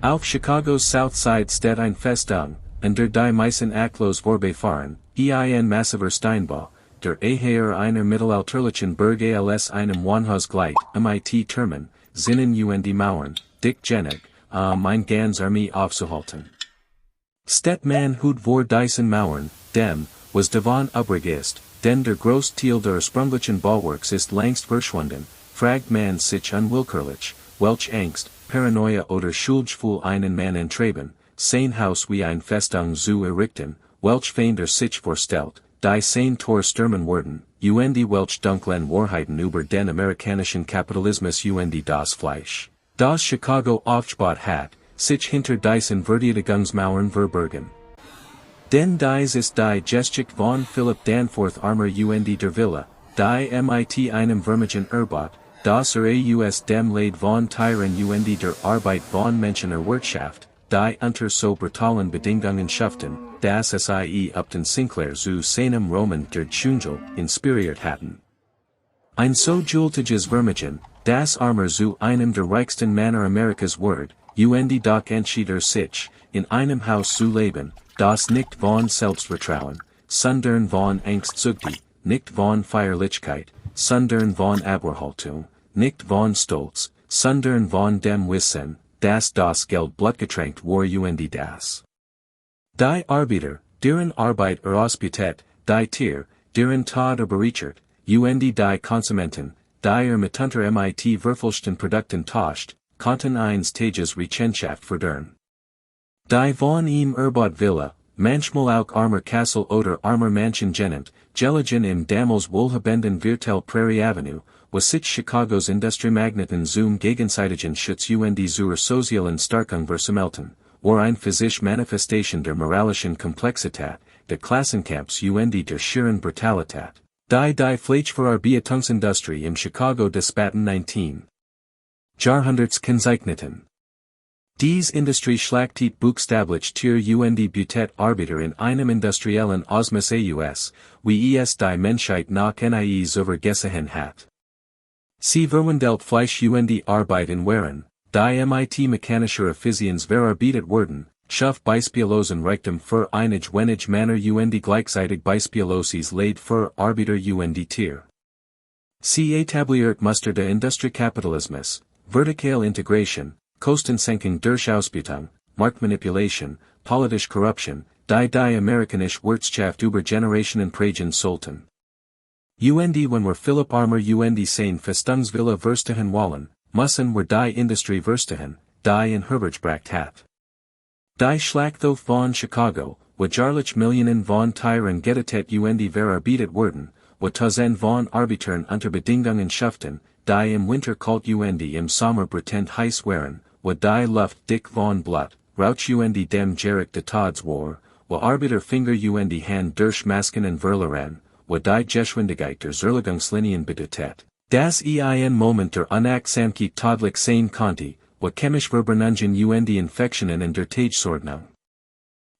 Auf Chicago's South Side steht ein Festung, und der die meisten Acklos vorbefahren, ein massiver Steinbau, der Eher einer mittelalterlichen Burg als einem Wohnhaus gleicht, mit Türmen, Zinnen und Mauern, genug, ein ganz Armee aufzuhalten. Steht man hut vor diesen Mauern, dem, was davon übrig ist, denn der Großteil der sprunglichen Bauwerks ist längst verschwunden, fragt man sich unwillkürlich, welch Angst, Paranoia oder Schuldgefühl einen Mann entreben, sein Haus wie ein Festung zu errichten, welch Feind sich vorstellt, die sein Tor stürmen werden, und welch dunklen Wahrheiten über den amerikanischen Kapitalismus und das Fleisch, das Chicago aufgebaut hat, sich hinter diesen Verteidigungsmauern verbergen. Denn dies ist die Geschichte von Philipp Danforth Armer und der Villa, die mit einem Vermögen Erbaut, das aus dem Leid von Tieren und der Arbeit von Menschen erwirtschaftet, die unter so brutalen Bedingungen schafften, dass es upton Sinclair zu seinem Roman der Dschungel inspiriert hatten. Ein so jultiges Vermögen, das Armer zu einem der reichsten Männer Amerikas wird, und doch entschieder sich, in einem Haus zu leben, das nicht von Selbstvertrauen, sondern von Angst zeugt, nicht von Feierlichkeit, sondern von Abwehrhaltung, nicht von Stolz, sondern von dem Wissen, dass das Geld blutgetränkt war und das. Die Arbeiter, deren Arbeit ausbeutet, die Tier, deren Tod bereichert, und die Konsumenten, die mitunter mit verfälschten Produkten tauscht, konnten eines Tages Rechenschaft verdern. Die von ihm Erbaut Villa, manchmal auch Armer Castle oder Armer Mansion genannt, gelegen im damals wohlhabenden Viertel Prairie Avenue, was sich Chicagos Industriemagneten zum gegenseitigen Schutz und zur sozialen Stärkung versammelten, war ein physisch Manifestation der moralischen Komplexität, der Klassenkampfs und der schieren Brutalität, die Fleischverarbeitungsindustrie im Chicago des späten 19. Jahrhunderts kennzeichneten. Dies Industrie schlachtet buchstäblich Tier und Butet Arbeiter in einem industriellen Osmos aus, wie es die Menschheit nach nie übergesehen hat. Sie verwandelt Fleisch und Arbeit in Waren, die mit mechanischer Effizienz verarbeitet werden, schafft beispiellosen Reichtum für einige wenige Männer und gleichzeitig beispielloses Leid für Arbeiter und Tier. Sie etabliert Muster der Industriekapitalismus, Vertikale Integration, Kostensenkung durch Ausbeutung, Marktmanipulation, politische Korruption, die amerikanische Wirtschaft über Generationen prägen sollten. Und wenn wir Philipp Armer und sein Festungsvilla verstehen wollen, müssen wir die Industrie verstehen, die in herbergebracht hat. Die Schlachthof von Chicago, wo jährlich Millionen von Tieren getötet und verarbeitet werden, wo Tausend von Arbeitern unter Bedingungen schafften, die im Winter kalt und im Sommer brütend heiß waren, wo die Luft dick von Blut, Rauch und dem Geruch des Todes war, wo Arbeiter Finger und Hand durch Masken und Verlieren, wo die Geschwindigkeit der Zerlegungslinien bedeutet, das ein Moment der Unachtsamkeit todlich sein konnte, wo chemisch Verbrenungen und Infektionen in der Tagesordnung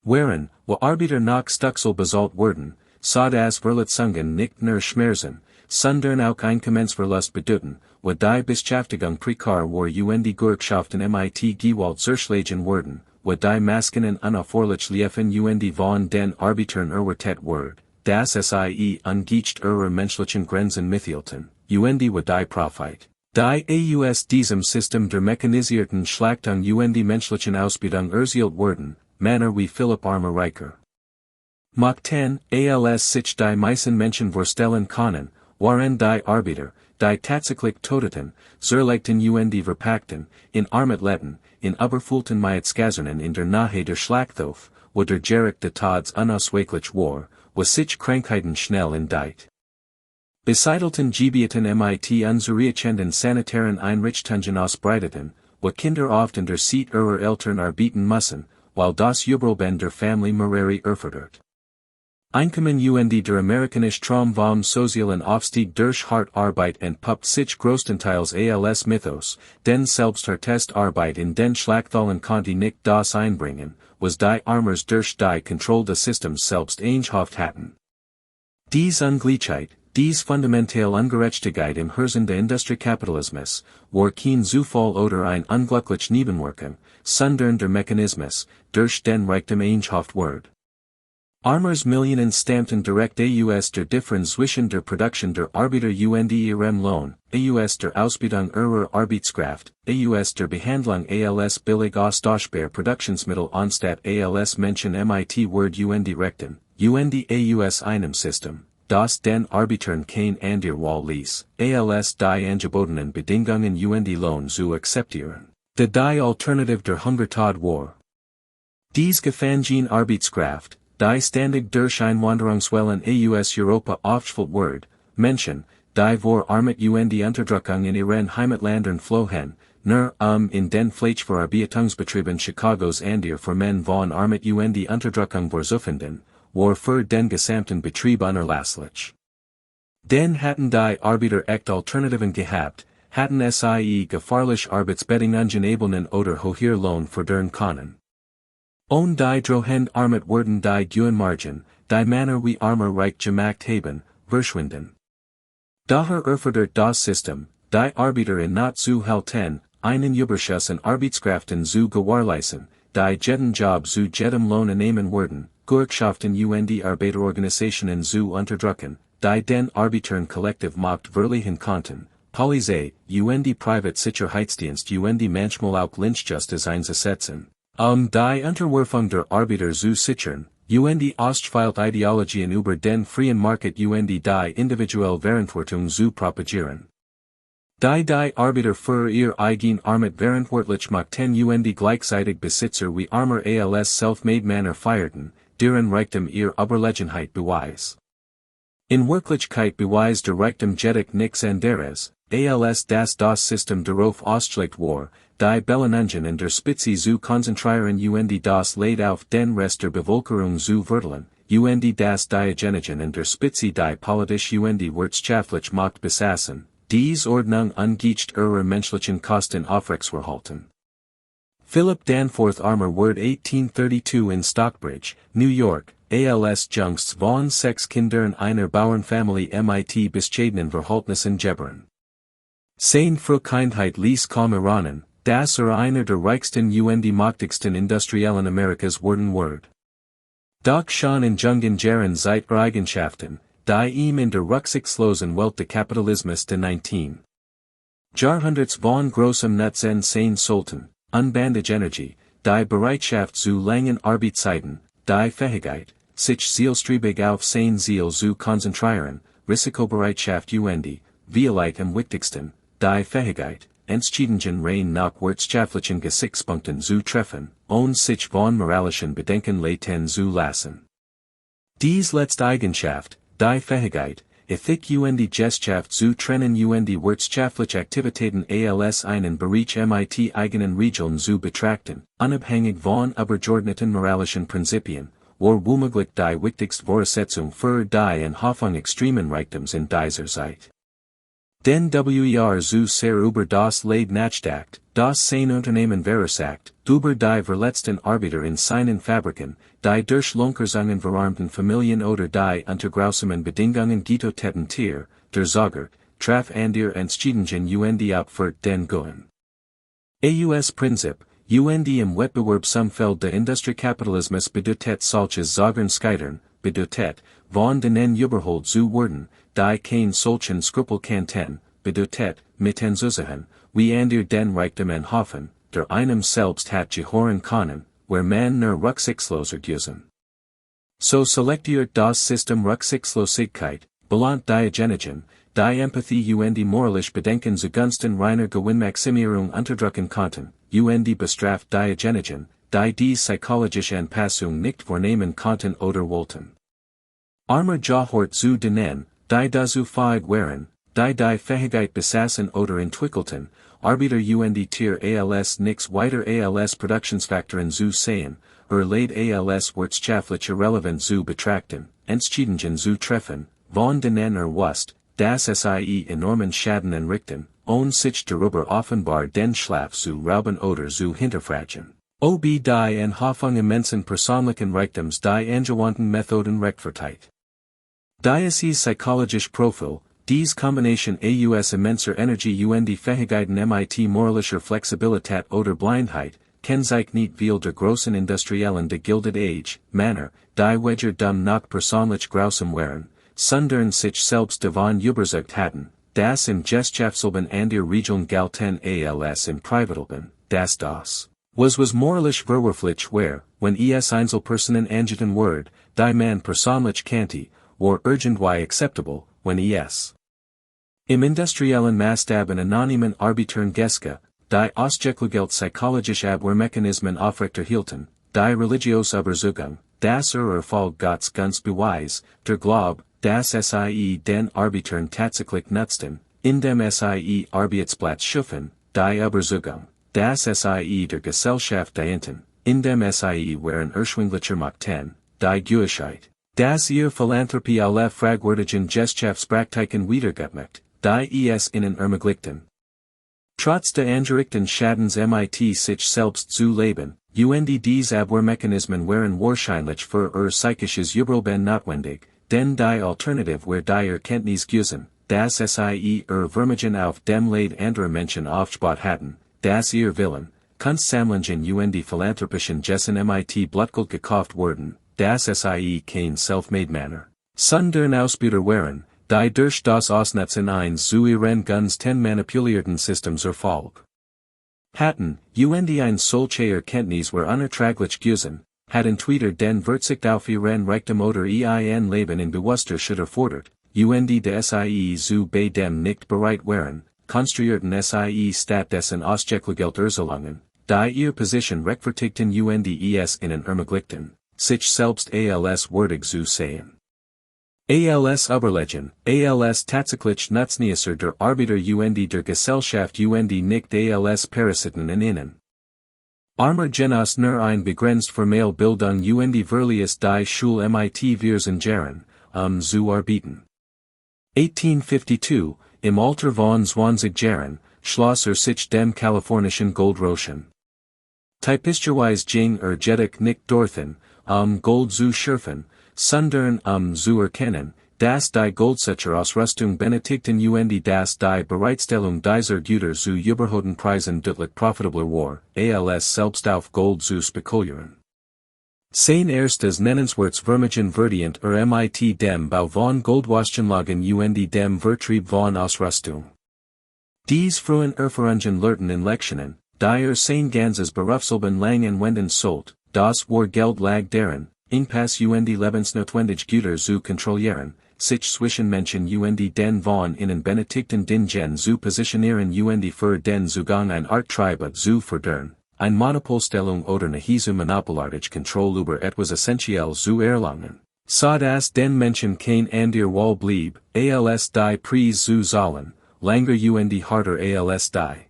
waren, wo Arbeiter nach Stuxel besollt wurden, so das Verletzungen nicht nur schmerzen, sondern auch Einkommensverlust bedeuten, wo die Beschäftigung prekar war und Gewerkschaften mit Gewalt zerschlagen wurden, wo die Maskinen unaufforderlich liefen und von den Arbeitern erwartet wurden, dass es ungeachtet ihrer menschlichen Grenzen mithielten, und wo die Profit, die aus diesem System der mechanisierten Schlachtung und menschlichen Ausbeutung erzielt wurden, Männer wie Philipp Armer Reicher. Mochten, als sich die meisten Menschen vorstellen können, waren die Arbeiter, die tatsächlich todeten, zerlegten und verpackten, in armet Letten, in überfüllten Mietskasernen in der Nähe der Schlachthof, wo der Geruch des Todes unausweichlich war, wo sich Krankheiten schnell entdeiht. Besiedelten Gebieten mit unzureichenden sanitären Einrichtungen ausbreiteten, wo Kinder oft in der Seat ihrer Eltern arbeiten müssen, weil das Überleben der Familie Merari erfordert. Einkommen und der amerikanische Traum vom sozialen Aufstieg durch hart Arbeit entpuppt sich größtenteils als Mythos, denn selbst hartest Arbeit in den Schlachthallen konnte nicht das einbringen, was die Armers durch die Kontrolle des Systems selbst eingehofft hatten. Dies Ungleichheit, dies fundamentale Ungerechtigkeit im Herzen der Industriekapitalismus, war kein Zufall oder ein unglücklich Nebenwirkung, sondern der Mechanismus, durch den Reichtum eingeschafft wird. Palmers Millionen stammten direkt aus der Differenz zwischen der Produktion der Arbeiter und ihrem Lohn, aus der Ausbildung ihrer Arbeitskraft, aus der Behandlung als billig austauschbar Produktionsmittel anstatt als Menschen mit Word und Reichtum, und aus einem System, das den Arbeitern kein andere Wahl ließ, als die angebotenen Bedingungen und Lohn zu akzeptieren. Die Alternative der Hungertod war. Dies gefangen Arbeitskraft, die ständig durch Einwanderungswellen aus Europa aufgeschwellt wird, Menschen, die vor Armut und Unterdrückung in ihren Heimatländern flohen, nur in den Fleischverarbeitungsbetrieben Chicagos und für men von Armut und Unterdrückung war zu finden, war für den gesamten Betrieb unerlässlich. Den hatten die Arbeiter echt Alternativen gehabt, hatten sie gefahrlich Arbeitsbedingungen ebenen oder hoher Lohn fordern können. On die drohend Armut werden die Gewinnmargen, die Männer wie Armer reich gemacht haben, verschwinden. Daher erfordert das System, die Arbeiter in not zu halten, einen Überschuss an Arbeitskräften zu gewährleisten, die jeden Job zu jedem Lohn nehmen werden, Gewerkschaften und Arbeiterorganisationen zu unterdrücken, die den Arbeitern kollektiv Macht verleihen konnten, Polizei, und Privatsicherheitsdienst und manchmal auch Lynchjustice einzusetzen. Die Unterwerfung der Arbeiter zu sichern, und Ostfeilt Ideologien über den freien Market und die individuelle Verantwortung zu propagieren. Die Arbeiter für ihr eigen Armut verantwortlich machten und gleichzeitig Besitzer wie Armer als Selfmade-Millionär feierten, deren Reichtum ihr Überlegenheit beweis. In Wirklichkeit beweis der Reichtum jedoch nichts anderes, als das System darauf ausgelegt war, die Belagerung in der Spitze zu konzentrieren und das Leid auf den Rest der Bevölkerung zu verteilen, und das Diejenigen in der Spitze die politisch und wirtschaftlich Macht besaßen, dies Ordnung angesichts ihrer menschlichen Kosten aufrechtzuerhalten. Philip Danforth Armour Word 1832 in Stockbridge, New York, als Jungsts von 6 Kindern einer Bauernfamilie mit bescheidenen Verhältnissen geboren. Sein Kindheit ließ kaum erahnen, dass einer der reichsten und mächtigsten Industriellen Amerikas werden wird. Doch schon in jungen Jahren seit Eigenschaften, die ihm in der rücksichtslosen Welt des Kapitalismus des 19. Jahrhunderts von großem Nutzen sein sollten, unbändige Energie, die Bereitschaft zu langen Arbeitszeiten, die Fähigkeit, sich zielstrebig auf sein Ziel zu konzentrieren, Risikobereitschaft und, vielleicht am wichtigsten, die Fähigkeit, entschiedenen rein nach wirtschaftlichen Gesichtspunkten zu treffen, und sich von moralischen Bedenken leiten zu lassen. Dies letzte Eigenschaft, die Fähigkeit, Ethik und Gesellschaft zu trennen und wirtschaftliche Aktivitäten als einen Bereich mit eigenen Regeln zu betrachten, unabhängig von übergeordneten moralischen Prinzipien, war womöglich die wichtigste Voraussetzung für die Anhoffnung extremen Reichtums in dieser Zeit. Den zu sehr über das Leid nachgedacht, das sein Unternehmen versagt, über die verletzten Arbeiter in seinen Fabriken, die durch Lohnkürzungen verarmten Familien oder die unter grausamen Bedingungen getöteten Tiere, der Sorger, traf an der entschiedenen und auch für den Guten. Aus Prinzip, und im Wettbewerbsumfeld der Industriekapitalismus bedeutet solches Sorgen scheitern, bedeutet, von denen überholt zu werden, die kein solchen Skrupel kannten, bedeutet, mitten zu sein, wie andere den Reichtum anhoffen, der einem selbst hat gehören können, where man nur rücksichtsloser gewesen. So selectiert das System Rücksichtslosigkeit, belohnt diejenigen, die Empathie und moralisch Bedenken zugunsten reiner Gewinnmaximierung unterdrücken konnten, und bestraft diejenigen, die psychologische Anpassung nicht vornehmen konnten oder wollten. Armer gehört zu denen, die dazu fähig waren, die Fähigkeit besaßen oder entwickelten, Arbeiter und Tier als nix weiter als Produktionsfaktoren zu sehen, Leid als wirtschaftliche Relevanz zu betrachten, Entschiedungen zu treffen, von denen wusst, dass sie enormen Schaden anrichten, und sich darüber offenbar den Schlaf zu rauben oder zu hinterfragen. Ob die Anhoffnung immensen persönlichen Reichtums die angewandten Methoden rechtfertigt. Dieses psychologisch Profil, dies Kombination aus immenser Energie und Fähigkeiten mit moralischer Flexibilität oder Blindheit, Kennzeichen niet veel der großen Industriellen der Gilded Age, Manner, die Wedger dum noch persoonlich grausam waren, sondern sich selbst davon überzeugt hatten, das im Gesellschaftleben an der Regeln galten als im Privatleben, das was moralisch verwerflich ware, when es Einzelpersonen angeten word, die man persönlich kannte, or irgendwie acceptable, when es im industriellen Maßstab anonymen Arbitern Geske, die ausgeklegelt psychologisch Abwehrmechanismen aufrechterhielten, die religiöse Überzeugung, das Erfolg Gottes ganz Beweis, der Glaub, das sie den Arbitern tatsächlich nutzten, indem sie Arbeitsplatz schufen, die Überzeugung, das sie der Gesellschaft dienten, indem sie waren erschwinglicher machten, die Gewissheit, dass ihr Philanthropie alle fragwürdigen Gesellschaftspraktiken wiedergemacht, die es ihnen ermöglichten. Trotz der angerichteten Schadens mit sich selbst zu leben, diese Abwehrmechanismen waren wahrscheinlich für psychisches Überleben notwendig, denn die Alternative war die Erkenntnis gewesen, dass sie Vermögen auf dem Leid anderer Menschen aufgebaut hatten, dass ihr Willen, Kunstsammlungen philanthropischen Gessen mit Blutgeld gekauft wurden, dass sie kein Selfmade-Millionär, sondern Ausbeuter waren, die durch das Ausnutzen eines zu ihren Gunsten manipulierten Systems Erfolg hatten, ein solche Erkenntnis war unerträglich gewesen, hatten Twitter den Verzicht auf ihren Reichtum oder ein Leben in bewusster Schritt erfordert, de sie zu bei dem nicht bereit waren, konstruierten sie stattdessen ausgeklegelt Erzahlungen, die ihr Position rechtfertigten es ihnen ermöglichten, sich selbst als würdig zu sehen. Als Überlegen, als tatsächlich Nutznießer der Arbeiter der Gesellschaft nicht als Parasiten in ihnen. Armer Genos nur ein begrenzt formell Bildung verlies die Schule mit Wirsen Jaren, zu arbeiten. 1852, im Alter von 20 Jahren, schloss sich dem kalifornischen Goldroschen. Typischerweise ging jedoch nicht dorthin, Gold zu schürfen, sondern zu erkennen, dass die Goldsicherausrüstung benötigten das die Bereitstellung dieser Güter zu überhohen Preisen deutlich profitabler war, als selbst auf Gold zu spekulieren. Sein erstes nennenswertes Vermögen verdient mit dem Bau von Goldwaschanlagen dem Vertrieb von Ausrüstung. Dies frühen Erfahrungen lehrten in Lektionen, die sein ganzes Berufsleben lang anwenden sollt, das war Geld lag darin, Pass lebensnotwendig Güter zu kontrollieren, sich zwischen Menschen den von ihnen benötigten Dingen zu positionieren für den Zugang ein Art Treiber zu fördern, ein Monopolstellung oder nahezu monopolartige Kontrolle über etwas essentiell zu erlangen, so dass den Menschen kein an der Wahl blieb, als die Preis zu zahlen, langer harter als die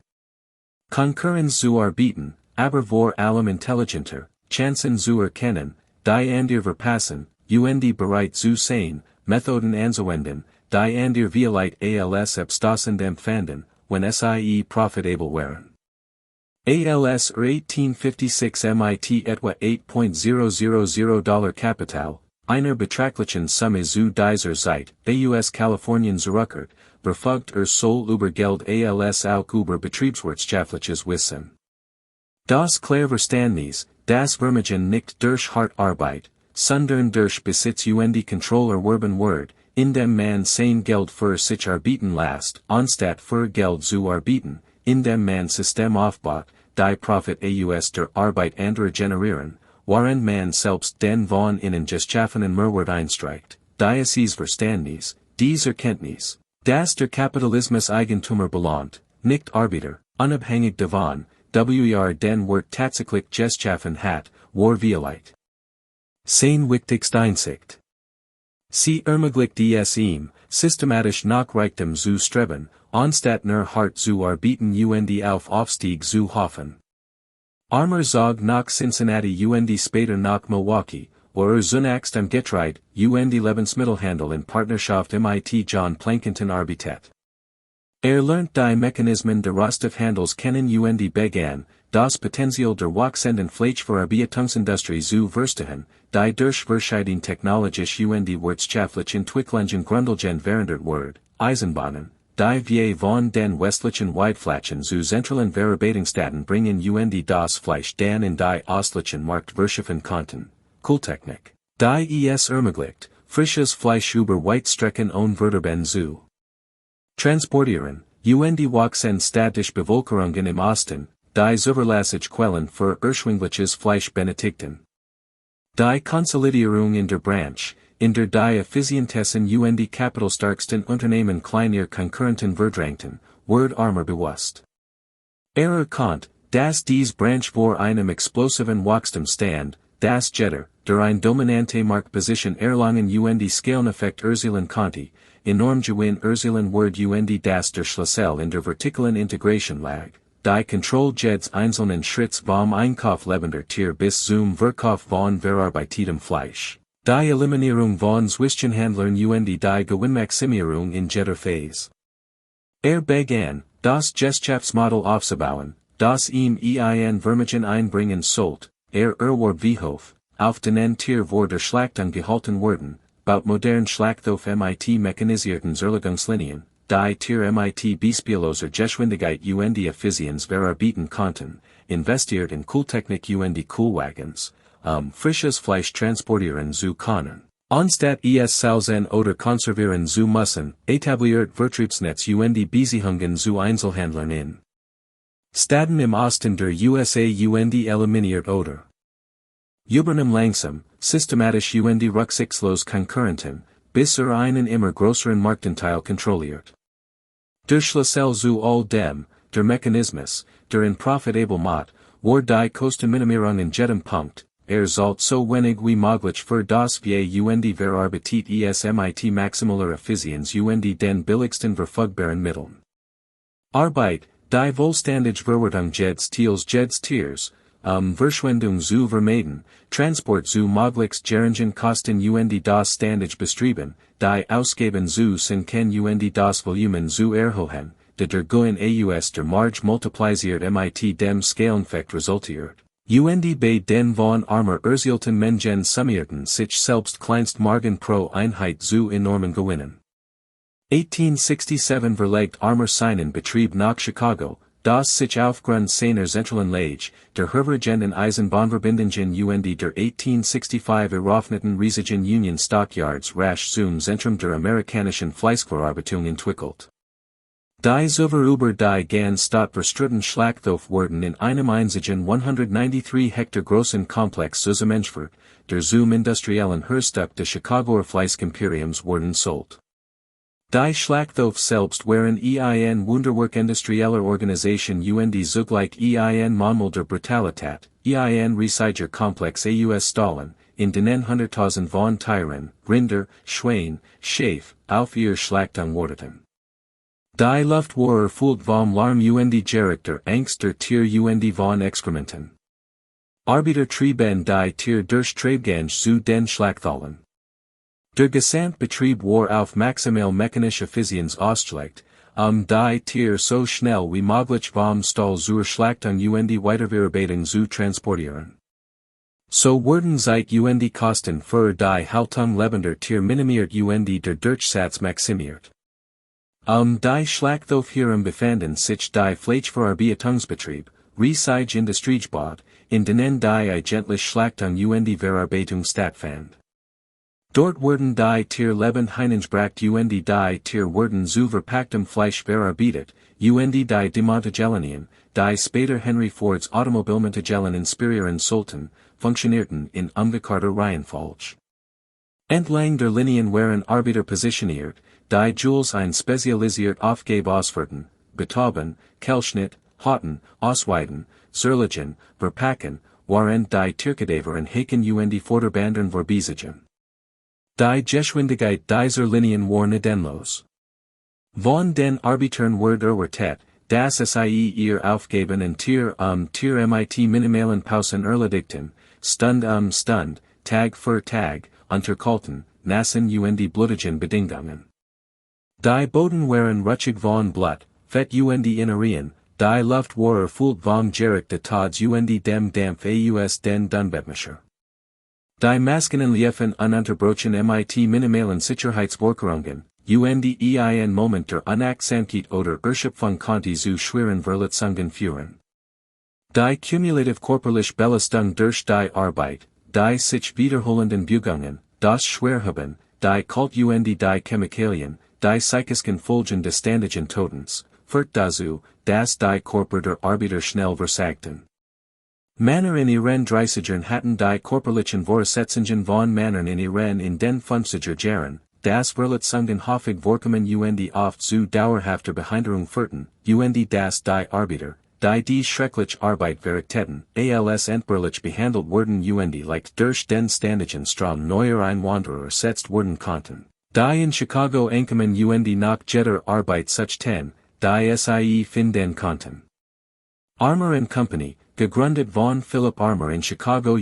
Konkurrenz zu arbeiten, aber vor allem intelligenter, Chancen zu erkennen, die an der verpassen, bereit zu sein, Methoden anzuwenden, die an der Vielheit als abstoßend empfanden, wenn sie profitable waren. Als 1856 mit etwa $8.000 Kapital, einer beträchtlichen Summe zu dieser Zeit, aus Kalifornien zurückkehrt, verfügt soll über Geld als auch über betriebswirtschaftliches Wissen. Das Klarverständnis, das Vermögen nicht durch hart Arbeit, sondern durch Besitz Kontrolle erworben wird, indem man sein Geld für sich arbeiten lässt, anstatt für Geld zu arbeiten, indem man System aufbaut, die Profit aus der Arbeit anderer generieren, während man selbst den von ihnen geschaffenen Mehrwert einstreicht, dieses Verständnis, diese Erkenntnis, dass der Kapitalismus Eigentümer belohnt, nicht Arbeiter, unabhängig davon, den Wert tatsächlich geschaffen hat, war Vielheit. Sein wichtigste Einsicht. Sie ermöglicht es ihm, systematisch nach Reichtum zu streben, anstatt nur hart zu arbeiten auf Aufstieg zu hoffen. Armer zog nach Cincinnati später nach Milwaukee, wo zunächst am Getreide, Lebensmittelhandel in Partnerschaft mit John Plankinton arbeitet. Lernt die Mechanismen der Rohstoffhandels kennen begann, das Potenzial der wachsenden Fleischverarbeitungsindustrie zu verstehen, die durch verschiedene technologisch wirtschaftliche Entwicklungen grundlegend verändert wird, Eisenbahnen, die wir von den westlichen Weidflächen zu zentralen Verarbeitungsstätten bringen das Fleisch dann in die ostlichen Markt verschiffen konnten, Kulttechnik, die es ermöglicht, frisches Fleisch über Weitstrecken unverderben zu transportieren, wachsen städtische Bevölkerungen im Osten, die zuverlässig Quellen für erschwingliches Fleisch benötigten. Die Konsolidierung in der Branche, in der die effizientesten kapitalstarksten Unternehmen kleiner Konkurrenten verdrängten, wird armer bewusst. Erkannt, dass dies Branche vor einem explosiven Wachstum stand, das Jetter, der ein dominante Marktposition erlangen Skaleneffekt erzielen konnte, enorm Gewinn erzielen wird das der Schlüssel in der vertikalen Integration lag, die Kontrolle jedes einzelnen Schritts vom Einkauf lebender Tier bis zum Verkauf von verarbeitetem Fleisch. Die Eliminierung von Zwischenhändlern die Gewinnmaximierung in jeder Phase. Begann, das Geschäftsmodell aufzubauen, das ihm Vermögen einbringen sollte, erwarb wie hoch, auf denen Tier vor der Schlachtung gehalten wurden, baut modern Schlachthof mechanisierten Zerlegungslinien, die Tier beispieloser Geschwindigkeit Effizienz verarbeiten konnten, investiert in Kulttechnik Coolwagons, frisches Fleisch transportieren zu können. Anstatt es sausen oder konservieren zu müssen, etabliert Vertriebsnetz Beziehungen zu Einzelhändlern in Staaten im Osten der USA eliminiert oder übernahm langsam, systematisch rücksichtslos Konkurrenten, bis einen immer größeren Marktanteil kontrolliert. Der Schlüssel zu all dem, der Mechanismus, der in profitable Mott, war die Kostenminimierung in jedem Punkt, sollte so wenig wie möglich für das wir verarbeitet mit maximaler Effizienz den billigsten verfügbaren Mitteln. Arbeit, die vollständige Verwertung jedes Tiers, Verschwendung zu vermeiden, Transport zu möglichst geringen Kosten das ständig bestreben, die Ausgaben zu senken das Volumen zu erhöhen, der Goin aus der Marge multipliziert mit dem Skaleneffekt resultiert. Bei den von armer erzielten Menschen summierten sich selbst kleinst Margen pro Einheit zu enormen Gewinnen. 1867 verlegt armer seinen Betrieb nach Chicago, das sich aufgrund seiner zentralen Lage, der hervorragenden Eisenbahnverbindungen der 1865 eröffneten riesigen Union Stockyards rasch zum Zentrum der amerikanischen Fleischverarbeitung entwickelt. Die Zuver über die ganz Stadt verstritten Schlachthof wurden in einem einzigen 193 Hektar großen Komplex zusammengeführt, der zum industriellen Herstück des Chicagoer Fleischimperiums wurden sold. Die Schlachthof selbst waren Wunderwerk industrieller Organisation zugleich Mahnmal der Brutalität, Riesiger Komplex aus Stallen, in denen 100.000 von Tieren, Rinder, Schwein, Schaf, auf ihr Schlachtung wurdeten. Die Luft war erfüllt vom Lärm Gericht der Angst der Tier von Exkrementen. Arbeiter trieben die Tier durch Treibgang zu den Schlachthallen. Der Gesamtbetrieb war auf maximal mechanische Effizienz ausgelegt, die Tier so schnell wie möglich vom Stall zur Schlachtung Weiterverarbeitung zu transportieren. So wurden seit Kosten für die Haltung lebender Tier minimiert der Durchsatz maximiert. Die Schlachthofhirn befanden sich die Fleischverarbeitungsbetrieb, riesig Industriebad, in denen die eigentliche Schlachtung Verarbeitung stattfand. Dort wurden die Tier lebend hineingebracht die Tier wurden zu verpacktem Fleisch verarbeitet, die Demontagelinien, die später Henry Fords Automobilmontagen inspirieren sollten, funktionierten in umgekehrter Reihenfolge. Entlang der Linien waren Arbeiter positioniert, die Jules ein spezialisiert Aufgabe ausführten, Betaben, Kelschnitt, Hauten, Ausweiden, Zerlegen, Verpacken, waren die Tierkadaver in Haken die Vorderbandern verbesiegen. Die Geschwindigkeit dieser Linien war nedenlos. Von den Arbeitern wird erwartet, dass sie ihr Aufgaben in Tier mit minimalen Pausen erledigten, Stund Stund, Tag für Tag, unterkalten, nassen blutigen Bedingungen. Die Boden waren rutschig von Blut, fett Innerien, die Luft war erfüllt vom Gericht des Tods dem Dampf aus den Dunbetmischer. Die Maskinen liefen ununterbrochen mit minimalen Sicherheitsvorkehrungen, UNDEIN Moment der Unachtsamkeit oder Erschöpfung konnte zu schweren Verletzungen führen. Die cumulative körperliche Belastung durch die Arbeit, die sich wiederholenden Bewegungen, das Schwerheben, die Kult die Chemikalien, die psychischen Folgen des ständigen Todens, führt dazu, dass die Körper der Arbeiter schnell versagten. Männer in ihren 30ern hatten die körperlichen Voraussetzungen von Männern in den 50er Jahren, das Verletzungen häufig vorkommen oft zu dauerhafter Behinderung führten, dass die Arbeiter, die schreckliche Arbeit verrichteten, als entbehrlich behandelt wurden leicht durch den ständigen Strom neuer Einwanderer ersetzt werden konnten. Die in Chicago ankamen nach jeder Arbeit suchten, die sie finden konnten. Armour & Company, gegründet von Philipp Armour in Chicago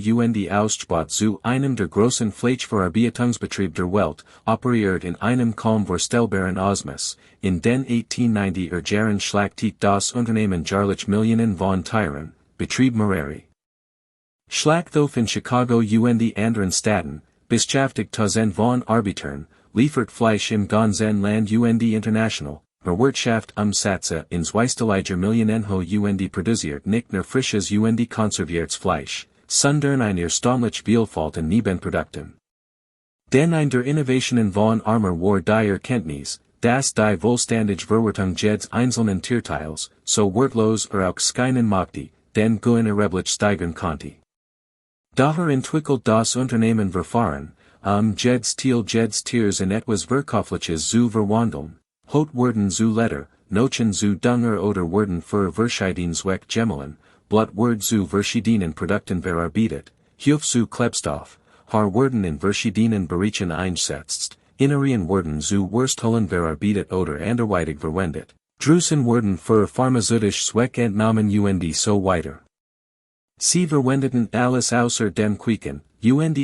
Ausgebot zu einem der großen Fleischverarbeitungsbetriebe der Welt, operiert in einem kaum vorstellbaren Ausmaß, in den 1890er Jahren schlachtet das Unternehmen jährlich Millionen von Tieren, Betrieb Merari. Schlachthof in Chicago anderen Städten, beschäftigt Tausend von Arbeitern, liefert Fleisch im ganzen Land international, Wirtschaft Umsätze ins Weisteliger Millionenho produziert nicht nur frisches konserviertes Fleisch, sondern eine erstaunlich Vielfalt an Nebenprodukten. Denn ein der Innovationen von Armour war die Erkenntnis, dass die vollständige Verwertung jedes einzelnen Tierteils, so wertlos auch scheinen mochte, den Gewinn erheblich steigern konnte. Daher entwickelt das Unternehmen Verfahren, jedes Tiers in etwas Verkaufliches zu verwandeln. Hot worden zu Leder, Nochen zu Dunger oder werden für Verschiedenzweck Gemmeln, Blatt wird zu verschiedenen Produkten verarbeitet, Huf zu Klebstoff, Haar werden in verschiedenen Bereichen einsetzt, Innerien werden zu Wursthollen verarbeitet oder anderweitig verwendet, Drusen werden für pharmazeutisch Zweck entnommen so weiter. Sie verwendeten alles außer dem Quieken,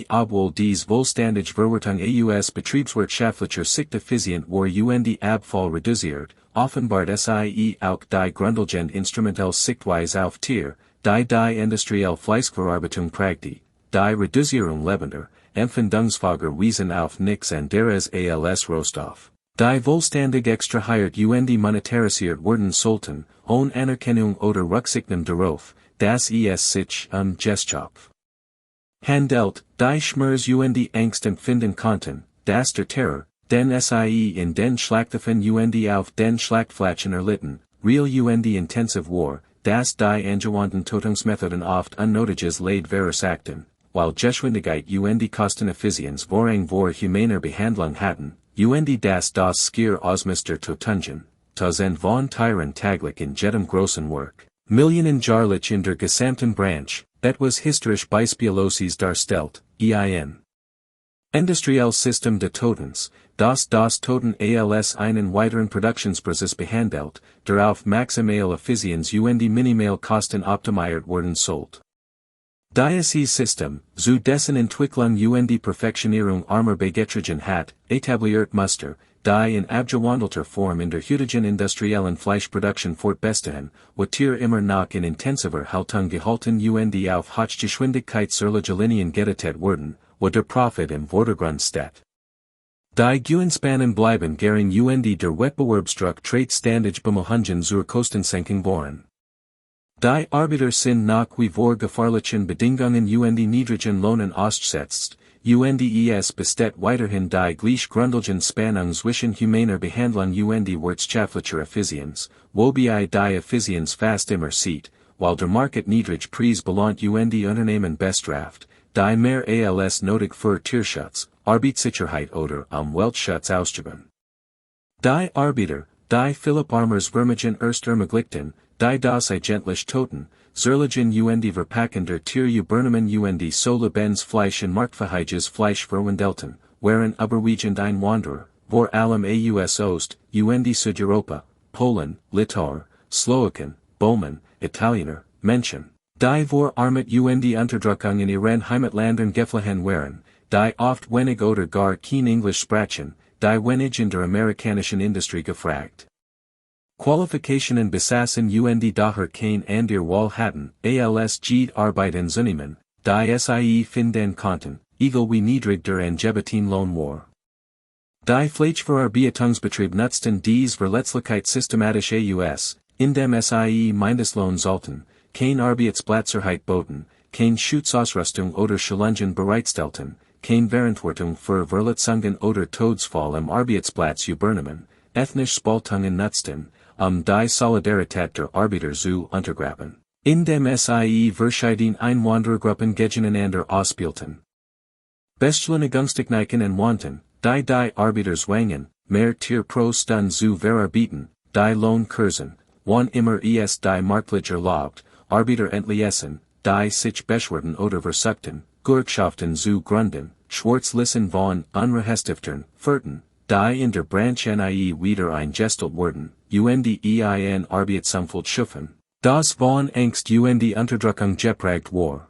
obwohl dies vollständige Verwertung aus betriebswirtschaftlicher Sicht effizient war Abfall reduziert, offenbart sie auch die grundlegend instrumentelle Sichtweise auf Tier, die industrielle Fleischverarbeitung prägte, die Reduzierung lebender, Empfindungsfähiger Wiesen auf nichts anderes als Rohstoff, die vollständig extrahiert monetarisiert werden sollten, ohne Anerkennung oder Rücksichtnahme darauf, dass es sich Gesellschaft handelt, die Schmerz Angst empfinden konnten, dass der Terror, den sie in den Schlachthöfen auf den Schlachtflächen erlitten, real intensive war, dass die angewandten Tötungsmethoden oft unnötiges Leid verursagten, while Geschwindigkeit Kosteneffizienz Vorrang vor humaner Behandlung hatten, das Skier Ausmaß der Tötungen, Tausend von Tieren taglich in jedem großen Werk, Millionen jährlich in der gesamten Branche, etwas historisch Beispielloses darstellt, ein. Industrielles System de Totens, das Toten als einen weiteren Produktionsprozess behandelt, der auf maximale Effizienz minimal Kosten optimiert werden sollte. Dieses System, zu dessen Entwicklung Perfektionierung Armour beigetragen hat, etabliert Muster, die in abgewandelter Form in der heutigen industriellen Fleischproduktion fortbestehen, wo Tier immer noch in intensiver Haltung gehalten auf Hochgeschwindigkeitsörlige Linien gerettet werden, wo der Profit im Vordergrund steht. Die Gewinnspannen bleiben gering der Wettbewerbsdruck trägt ständig Bemühungen zur Kostensenkung voran. Die Arbeiter sind nach wie vor gefahrlichen Bedingungen niedrigen Lohnen ausgesetzt, besteht weiterhin die gleich grundlegende Spannung zwischen humaner Behandlung wirtschaftlicher Effizienz, wobei die Effizienz fast immer sieht, while der Market niedrig Preis belohnt Unternehmen bestraft, die mehr als nötig für Tierschutz, Arbeitssicherheit oder Weltschutz ausgeben. Die Arbeiter, die Philipp Armours Vermögen erst ermöglichten, die das eigentlich Toten, Zerligen verpacken der Tier übernehmen so lebens Fleisch in marktfähiges Fleisch verwandelten, waren überwiegend Einwanderer, vor allem aus Ost, Südeuropa, Polen, Litauer, Slowaken, Böhmen, Italiener, Menschen, die vor Armut Unterdrückung in ihren Heimatländern geflohen waren, die oft wenig oder gar kein Englisch sprachen, die wenig in der amerikanischen Industrie gefragt. Qualifikationen besaßen daher kein an der Wahl hatten, als Arbeiten zunehmen, die sie finden konnten, egal wie niedrig der Angebetin Lohn war. Die Fleischverarbeitungsbetrieb nutzten dies Verletzlichkeit systematisch aus, indem sie Mindestlohn sollten, kein Arbeitsplätze boten, kein Schutzausrüstung oder Schulungen bereitstellten, kein Verantwortung für Verletzungen oder Todesfall am Arbeitsplatz übernehmen, ethnische Spaltungen nutzten, die Solidarität der Arbeiter zu untergraben, indem sie verschiedene Einwanderergruppen gegeneinander ausspielten. Bestlenigungstechniken und wanten, die Arbeiter zwangen, mehr Tier pro Stunde zu verarbeiten, die Lohnkursen, wann immer es die Marktlich erlaubt, Arbeiter entließen, die sich beschwerden oder versuchten, Gewerkschaften zu gründen, Schwarzlisten von Unrehestiftern, Furten, die in der Branche nie wieder eingestellt wurden, ein Arbeitsumfeld schaffen, das von Angst und Unterdrückung geprägt war.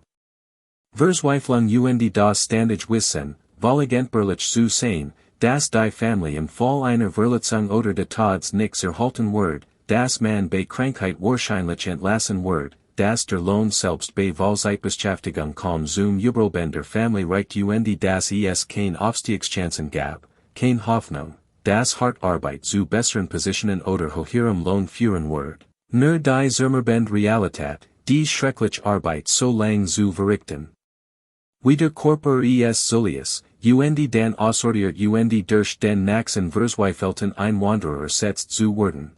Verzweiflung und das ständig Wissen, entbehrlich zu sein, dass die Familie im Fall einer Verletzung oder des Todes nichts erhalten wird, dass man bei Krankheit wahrscheinlich entlassen wird, dass der Lohn selbst bei Vollzeitbeschäftigung kaum zum Überleben der Familie reicht und dass es kein Aufstiegschancen gab, kein Hoffnung, dass Hartarbeit zu besseren Positionen oder höherem Lohn führen wird, nur die zermürbende Realität, die schreckliche Arbeit so lang zu verrichten. Wieder Körper es Zulius, und den aussortiert und durch den Nachsen verzweifelten Einwanderer ersetzt zu werden.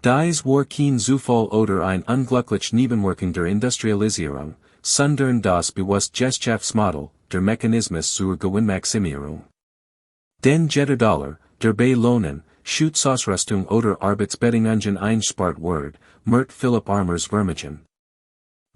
Dies war kein Zufall oder ein unglücklich Nebenwirkung der Industrialisierung, sondern das bewusst Gesellschaftsmodell, der Mechanismus zur Gewinnmaximierung. Den jeder Dollar, der bei Lohnen, Schutzausrüstung oder Arbeitsbedingungen einspart wird, wird Philipp Armers vermieden.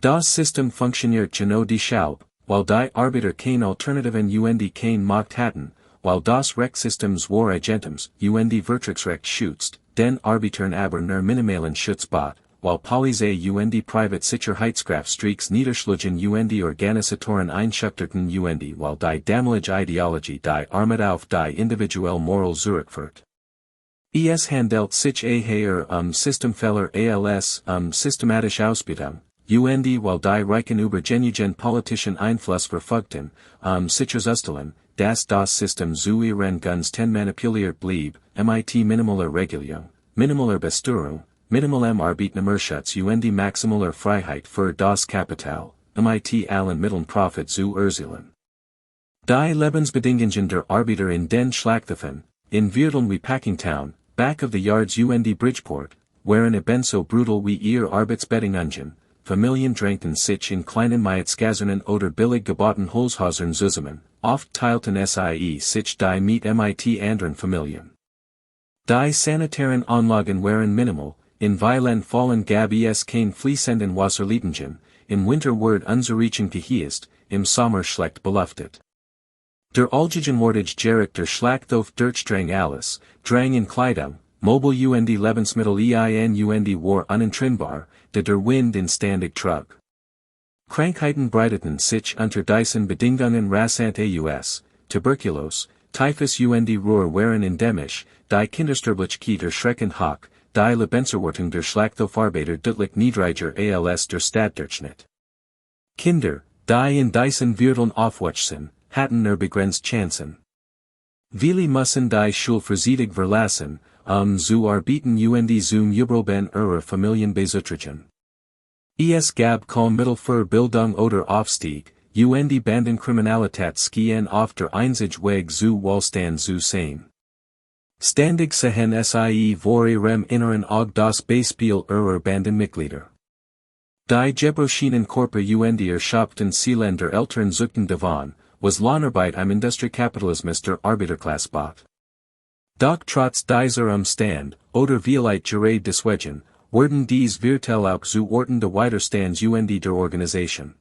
Das System funktioniert genau deshalb, weil die Arbeiter keine Alternativen und keine Macht hatten, weil das Rechtssystem war Agentums und Vertragsrecht schützt, den Arbeitern aber nur minimalen Schutz bot, weil Polizei und Private-Sicherheitskraftstreiks niederschlagen und Organisatoren einschüchterten und weil die damalige Ideologie die Armut auf die individuelle Moral zurückführt. Es handelt sich Systemfehler als systematische Ausbeutung, und weil die Reichen über genuinen politischen Einfluss verfügten, sicherzustellen, dass das System zu ihren Gunsten manipuliert blieb, mit minimaler Regulierung, minimaler Besteuerung, minimalem Arbeitnehmerschutz und maximaler Freiheit für das Kapital, mit allen Mitteln Profit zu erzielen. Die Lebensbedingungen der Arbeiter in den Schlachthöfen, in Vierteln wie Packingtown, back of the yards und Bridgeport, waren ebenso brutal wie ihr Arbeitsbedingungen. Familien drängten sich in kleinen Mietskasernen oder billig gebauten Holzhäusern zusammen, oft teilten sich die mit anderen Familien. Die sanitären Anlagen waren minimal, in violent Fallen gab es kein fließenden Wasserleitungen, im Winter wird unzureichend geheizt, im Sommer schlecht beluftet. Der allgegenwärtige Charakter Schlachthof durchdrang alles, drang in Kleidung, Mobil und Lebensmittel und war unentrinnbar, da der Wind in ständig trug. Krankheiten breiteten sich unter diesen Bedingungen rasant aus, Tuberkulose, Typhus und Ruhr waren endemisch, die Kindersterblichkeit erschreckend hoch, die Lebenserwartung der Schlachthofarbeider deutlich niedriger als der Stadtdurchschnitt. Kinder, die in diesen Vierteln aufwachsen, hatten nur begrenzt Chancen. Viele müssen die Schule vorzeitig verlassen, zu arbeiten und zum Überleben ihrer Familien beizutragen. Es gab kaum Mittel für Bildung oder Aufstieg, und Bandenkriminalität schien auf der einzige Weg zu Wohlstand zu sein. Ständig sehen sie vor ihrem Inneren auch das Beispiel ihrer Bandenmitglieder. Die Gebrochenen Körper und erschöpften Seelen der Eltern suchten davon, was Lohnarbeit am Industriekapitalismus der Arbeiterklasse bot. Doch trotz dieser Umstand, oder vielleicht gerade deswegen, wurden dies Viertel auch zu Orten der Widerstands und der Organisation.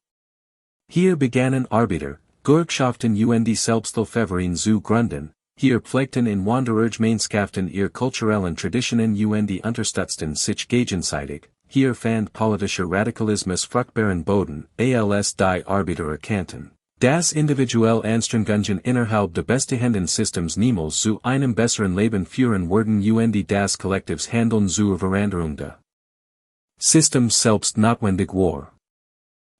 Hier begannen Arbeiter, Gewerkschaften und Selbsthilfevereine zu gründen, hier pflegten in Wanderergemeinschaften ihr kulturellen Traditionen und unterstützten sich gegenseitig, hier fand politischer Radikalismus fruchtbaren Boden, als die Arbeiter erkannten. Das individuell Anstrengungen innerhalb des bestehenden Systems niemals zu einem besseren Leben führen würden und das Kollektivs Handeln zur Veränderung des Systems selbst notwendig war.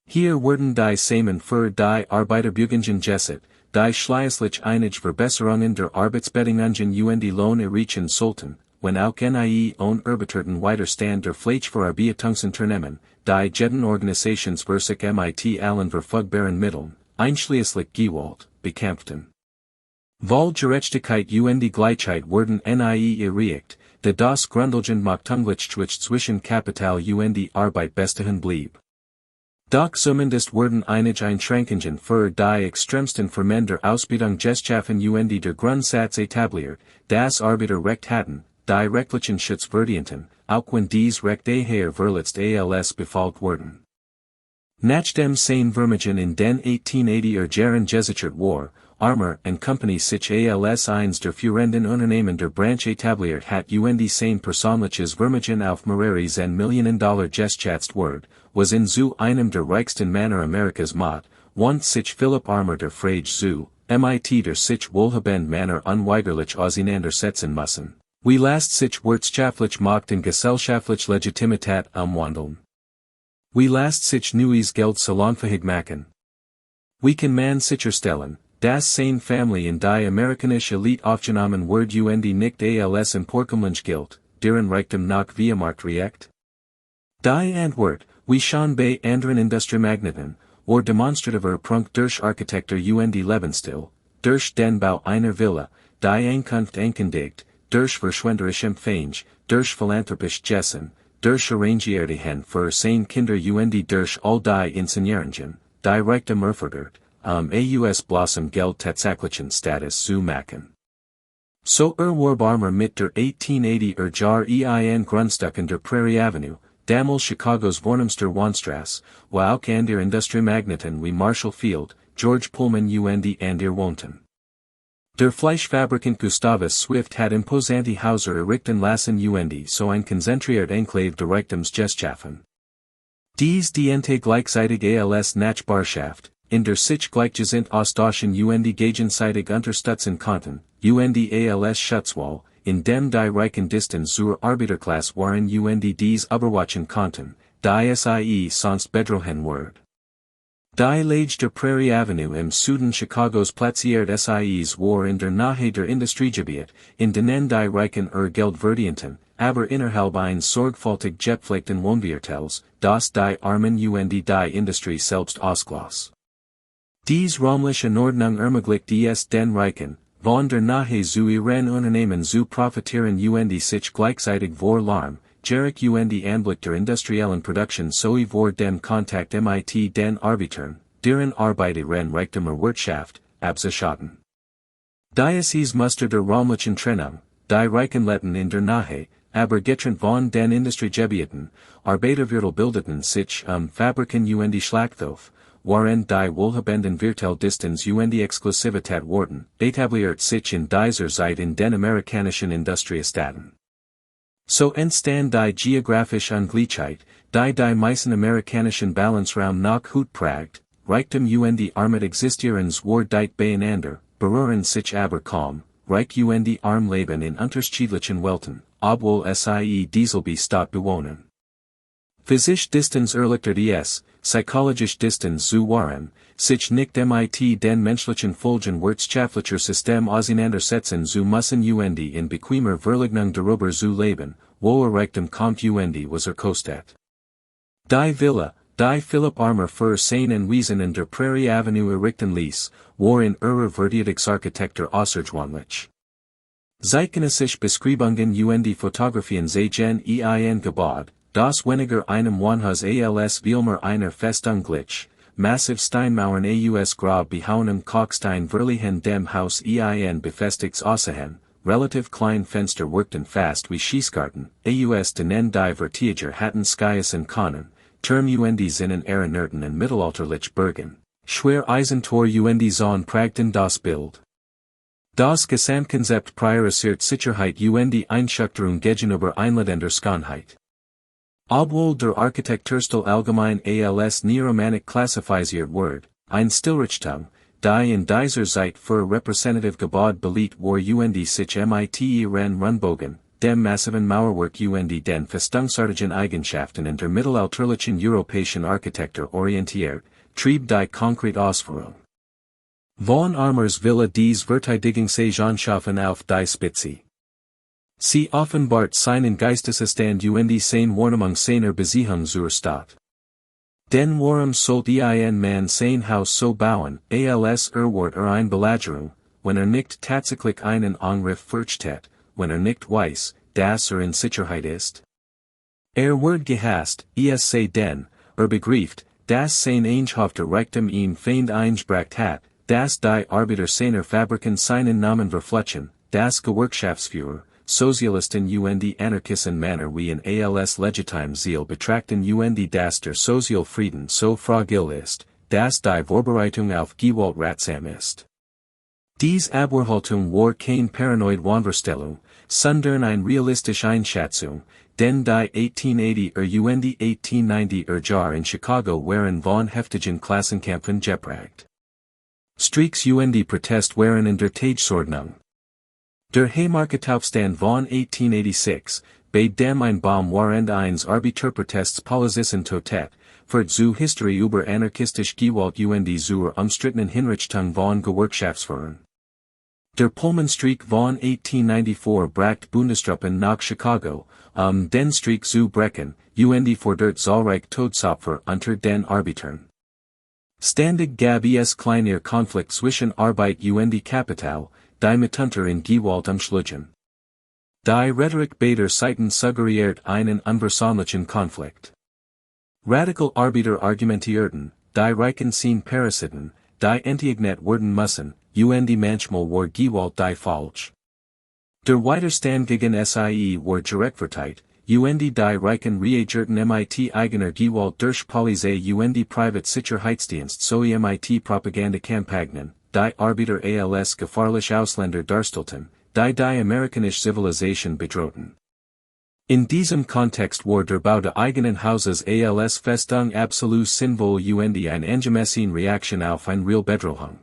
Hier wurden die Samen für die Arbeiterbewegungen gesetzt, die schließlich einige Verbesserungen der Arbeitsbedingungen und Lohn erreichen sollten, wenn auch nie ohne Erbeterten Widerstand der Fleischverarbeitungsunternehmen, die jeden Organisationsversich mit allen verfügbaren Mitteln, einschließlich Gewalt, bekämpften. Weil Gerechtigkeit und Gleichheit wurden nie erreicht, da das Grundlegende Machtungleichgewicht zwischen Kapital und Arbeit bestehen blieb. Doch zumindest wurden einige Einschränkungen für die extremsten Formen der Ausbildung geschaffen und der Grundsatz etabliert, dass Arbeiter Recht hatten, die rechtlichen Schutz verdienten, auch wenn dies Recht daher verletzt als befolgt wurden. Nachdem sein Vermögen in den 1880er Jahren gesichert war, Armour and Company sich als eins der führenden Unternehmen der Branche etabliert hat und sein persönliches Vermögen auf mehreres Millionen Dollar geschätzt wird, was in zu einem der reichsten Männer Amerikas macht, und sich Philipp Armour der Frage zu, mit der sich wohlhabend Männer unweigerlich auseinandersetzen müssen, wie lässt sich wirtschaftlich Macht und gesellschaftliche Legitimität umwandeln. Wie lässt sich neues Geld salonfähig machen? Wie kann man sicherstellen, dass seine Familie in die amerikanische Elite aufgenommen wird und nicht als Emporkömmlich gilt, deren Reichtum nach Wehrmacht riecht? Die Antwort, wie schon bei anderen Industriemagneten, war demonstrativer Prunk durch Architektur und Lebensstil, durch den Bau einer Villa, die Einkunft ankündigt, durch verschwenderisch Empfang, durch philanthropisch Gessen, durch Arrangierte für seine Kinder und durch all die Inszenierungen, die Reichtum erfordert, aus Blossom Geld tatsächlichen Status zu machen. So warb Armour mit der 1880er Jahr Grundstücken der Prairie Avenue, damals Chicagos vornehmster Wohnstrasse, wo auch andere Industriemagneten wie Marshall Field, George Pullman und andere wohnten. Der Fleischfabrikant Gustavus Swift hat imposante Häuser errichten lassen und so ein konzentriert Enclave der Reichtums geschaffen. Dies diente gleichzeitig als Nachbarschaft, in der sich gleichgesinnt austauschen und gegenseitig unterstützen konnten, und als Schutzwall, in dem die Reichen Distanz zur Arbeiterklasse waren und dies überwachen konnten, die sie sonst bedrohen wird. Die Lage der Prairie Avenue im Süden Chicagos platziert SIEs war in der Nähe der Industriegebiet, in denen die Reichen Geld verdienten, aber innerhalb eines sorgfältig gepflegten Wohnviertels, das die Armen und die Industrie selbst ausschloss. Dies räumliche Ordnung ermöglicht es den Reichen, von der Nähe zu ihren Unternehmen zu profitieren und sich gleichzeitig vor Lärm, Gerig und Anblick der industriellen Produktion sowie vor dem Kontakt mit den Arbeitern, deren Arbeit ihren Reichtum Wirtschaft, abzuschatten. Dies Muster der räumlichen Trennung, die Reichen letten in der Nähe, aber getrennt von den Industriegebieten, Arbeiterviertel bildeten sich Fabriken und Schlachthof, waren die wohlhabenden Viertel Distanz und Exklusivität wurden, etabliert sich in dieser Zeit in den amerikanischen Industriestaaten. So entstand die geografische Ungleichheit, die meisten amerikanischen Balanceraum nach Hut prägt, Reichtum und Armut existieren zwar dicht beieinander, berühren sich aber kaum, Reich und Arm leben in unterschiedlichen Welten, obwohl sie dieselbe Stadt bewohnen. Physisch Distanz erleichtert es, psychologisch Distanz zu wahren, sich nicht mit den menschlichen Folgen wirtschaftlicher System auseinandersetzen zu müssen und in bequemer Verleugnung darüber zu leben, wo Reichtum kommt und was kostet. Die Villa, die Philipp Armour für seinen Wiesen in der Prairie Avenue errichten ließ, war in Verteidigungsarchitektur außergewöhnlich. Zeitgenössische Beschreibungen und Fotografien sehen gebaut, das weniger einem Wohnhaus als vielmehr einer Festung glich, massiv Steinmauern aus Grab behauenem Kalkstein verliehen dem Haus befestigt aussehen, relativ klein Fenster wirkten fast wie Schießgarten, aus denen die Vertieger hatten Skiasen können, Turm und Zinnen erinnerten an mittelalterliche Burgen, schwer Eisentor und Zahn prägten das Bild. Das Gesamtkonzept priorisiert Sicherheit und Einschüchterung gegenüber einladender Schönheit. Obwohl der Architekturstil allgemein als neoromantic klassifiziert wird, ein Stilrichtung, die in dieser Zeit für repräsentativ gebaut beliebt war und sich mit ihren Rundbogen, dem massiven Mauerwerk und den festungsartigen Eigenschaften in der mittelalterlichen europäischen Architektur orientiert, trieb die Konkretausführung. Von Armers Villa des Verteidigungsagenschaften auf die Spitze. Sie offenbart seinen Geisteszustand und seine Warnung seiner Besiehung zur Stadt. Denn warum sollte ein Mann sein Haus so bauen, als Wort eine Belagerung, wenn nicht tatsächlich einen Angriff fürchtet, wenn nicht weiß, dass in Sicherheit ist? Wird gehasst, es sei denn, begreift, dass sein einschhafter Reichtum ihn Feind eingebracht hat, dass die Arbeiter seiner Fabriken seinen Namen verfletchen, das Gewerkschaftsführer, Sozialisten und Anarchisten Männer wie in als legitim Ziel betrachten und dass der Sozialfrieden so fragil ist, dass die Vorbereitung auf Gewalt ratsam ist. Dies Abwehrhaltung war kein paranoid Wanverstellung, sondern eine realistische Einschätzung, denn die 1880 und 1890 Jahre in Chicago waren von heftigen Klassenkämpfen geprägt. Streiks und Protest waren in der Tagesordnung. Der Haymarketaufstand von 1886, bei dem ein Baum warend eines Arbeiterprotestspolizisten totet, führt zu History über anarchistisch Gewalt und zur umstrittenen Hinrichtung von Gewerkschaftsführern. Der Pullman-Streik von 1894 brachte Bundestruppen nach Chicago, den Streik zu brechen, und fordert zahlreich Todesopfer unter den Arbeitern. Ständig gab es kleiner Konflikt zwischen Arbeit und Kapital, die mitunter in Gewalt umschlugen. Die Rhetorik beider Seiten suggeriert einen unversöhnlichen Konflikt. Radical Arbeiter argumentierten, die Reichen sind Parasiten, die enteignet werden müssen, und manchmal war Gewalt die falsch. Der Widerstand gegen sie war gerechtfertigt, und die Reichen reagierten mit eigener Gewalt durch Polizei und Privatsicherheitsdienst sowie mit Propagandakampagnen, die Arbeiter als gefahrlich Ausländer darstellten, die amerikanische Zivilisation bedrohten. In diesem Kontext war der Bau der eigenen Hauses als Festung absolut sinnvoll und eine angemessene Reaktion auf eine real Bedrohung.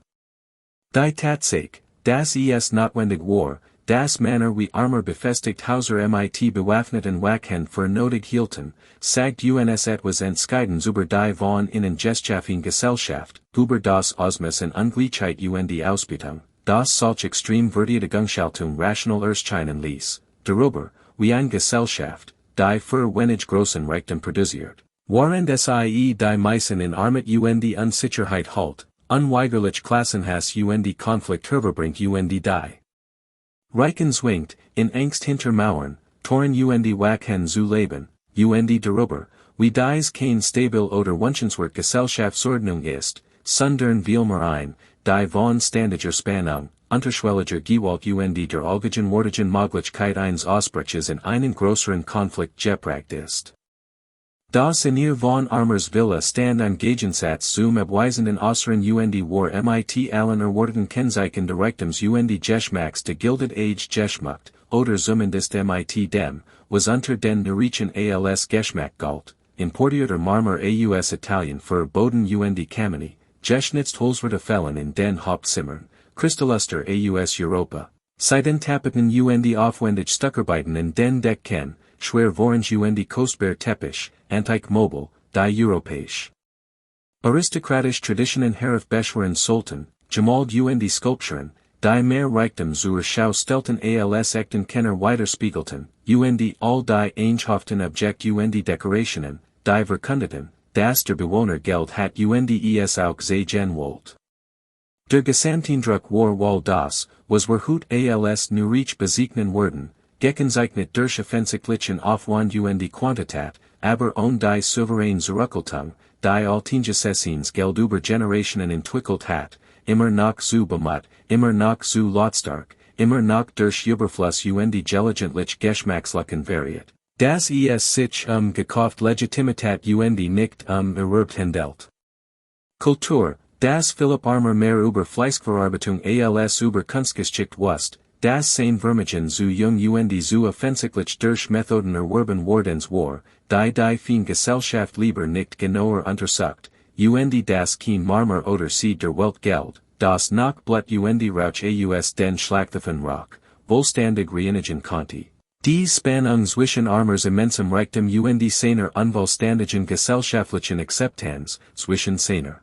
Die Tatsache, dass es notwendig war, dass Männer wie armer befestigt Hauser mit bewaffneten Wachen für nötig hielten, sagt uns etwas entscheidend über die von innen geschaffene Gesellschaft, über das Ausmaß in Ungleichheit und Ausbeutung, das solch extrem Verteidigungshaltung rational erscheinen ließ, darüber, wie eine Gesellschaft, die für wenig großen Reichtum produziert, während sie die meisten in Armut und Unsicherheit halt, unweigerlich Klassenhass und Konflikt hervorbringt und die Reichen zwingt, in Angst hinter Mauern, Toren und Wachen zu leben, und darüber, wie dies kein stabil oder wünschenswert Gesellschaftsordnung ist, sondern vielmehr ein, die von ständiger Spannung, unterschwelliger Gewalt und der allgemeinen mordigen Möglichkeit eines Ausbruches in einen größeren Konflikt geprägt ist. Das in ihr von Armers Villa stand ein Gegensatz zum abweisenden äußeren und war mit allen erwarteten Kennzeichen der Reichtums und Geschmacks der Gilded Age geschmückt, oder zumindest mit dem, was unter den Norichen als Geschmack galt, importierter Marmor aus Italien für Boden und Kameni, geschnitzt Holzwerte Fällen in den Hauptzimmern, Kristalluster aus Europa, seiden Tapeten und aufwendig Stuckarbeiten in den Decken, schwer Vorange und kostbar Teppich, antique Mobile, die europäisch. Aristokratisch Traditionen heraufbeschworen sollten, gemalt und Skulpturen, die mehr Reichtum zur Schau stellten als echten Kenner widerspiegelten, und all die einschhaften Objekt und Dekorationen, die verkündeten, dass der Bewohner Geld hat und es auch sehen wollt. Der Gesamteindruck war wohl das, was verhut als Nurich besiegnen worden, gekennzeichnet durch offensichtlichen Aufwand und Quantität, aber ohne die souveräne Zurückhaltung, die Altingesessens Geld über Generationen entwickelt hat, immer noch zu bemut, immer noch zu lautstark, immer noch durch Überfluss und gelegentlich Geschmackslucken variiert, dass es sich gekauft Legitimität und nicht erwerbt handelt. Kultur, das Philipp Armer mehr über Fleischverarbeitung als über Kunstgeschichte wusste, das sein Vermögen zu jung und zu offensichtlich durch Methoden erworben wordens war, die fein Gesellschaft lieber nicht genauer untersucht, und das kein Marmor oder Seed der Welt Geld, das noch Blatt und Rauch aus den Schlachthöfen Rock, wohlständig reinigen konnte. Die Spannung zwischen Armers immensem Reichtum und seiner unvollständigen gesellschaftlichen Akzeptanz, zwischen seiner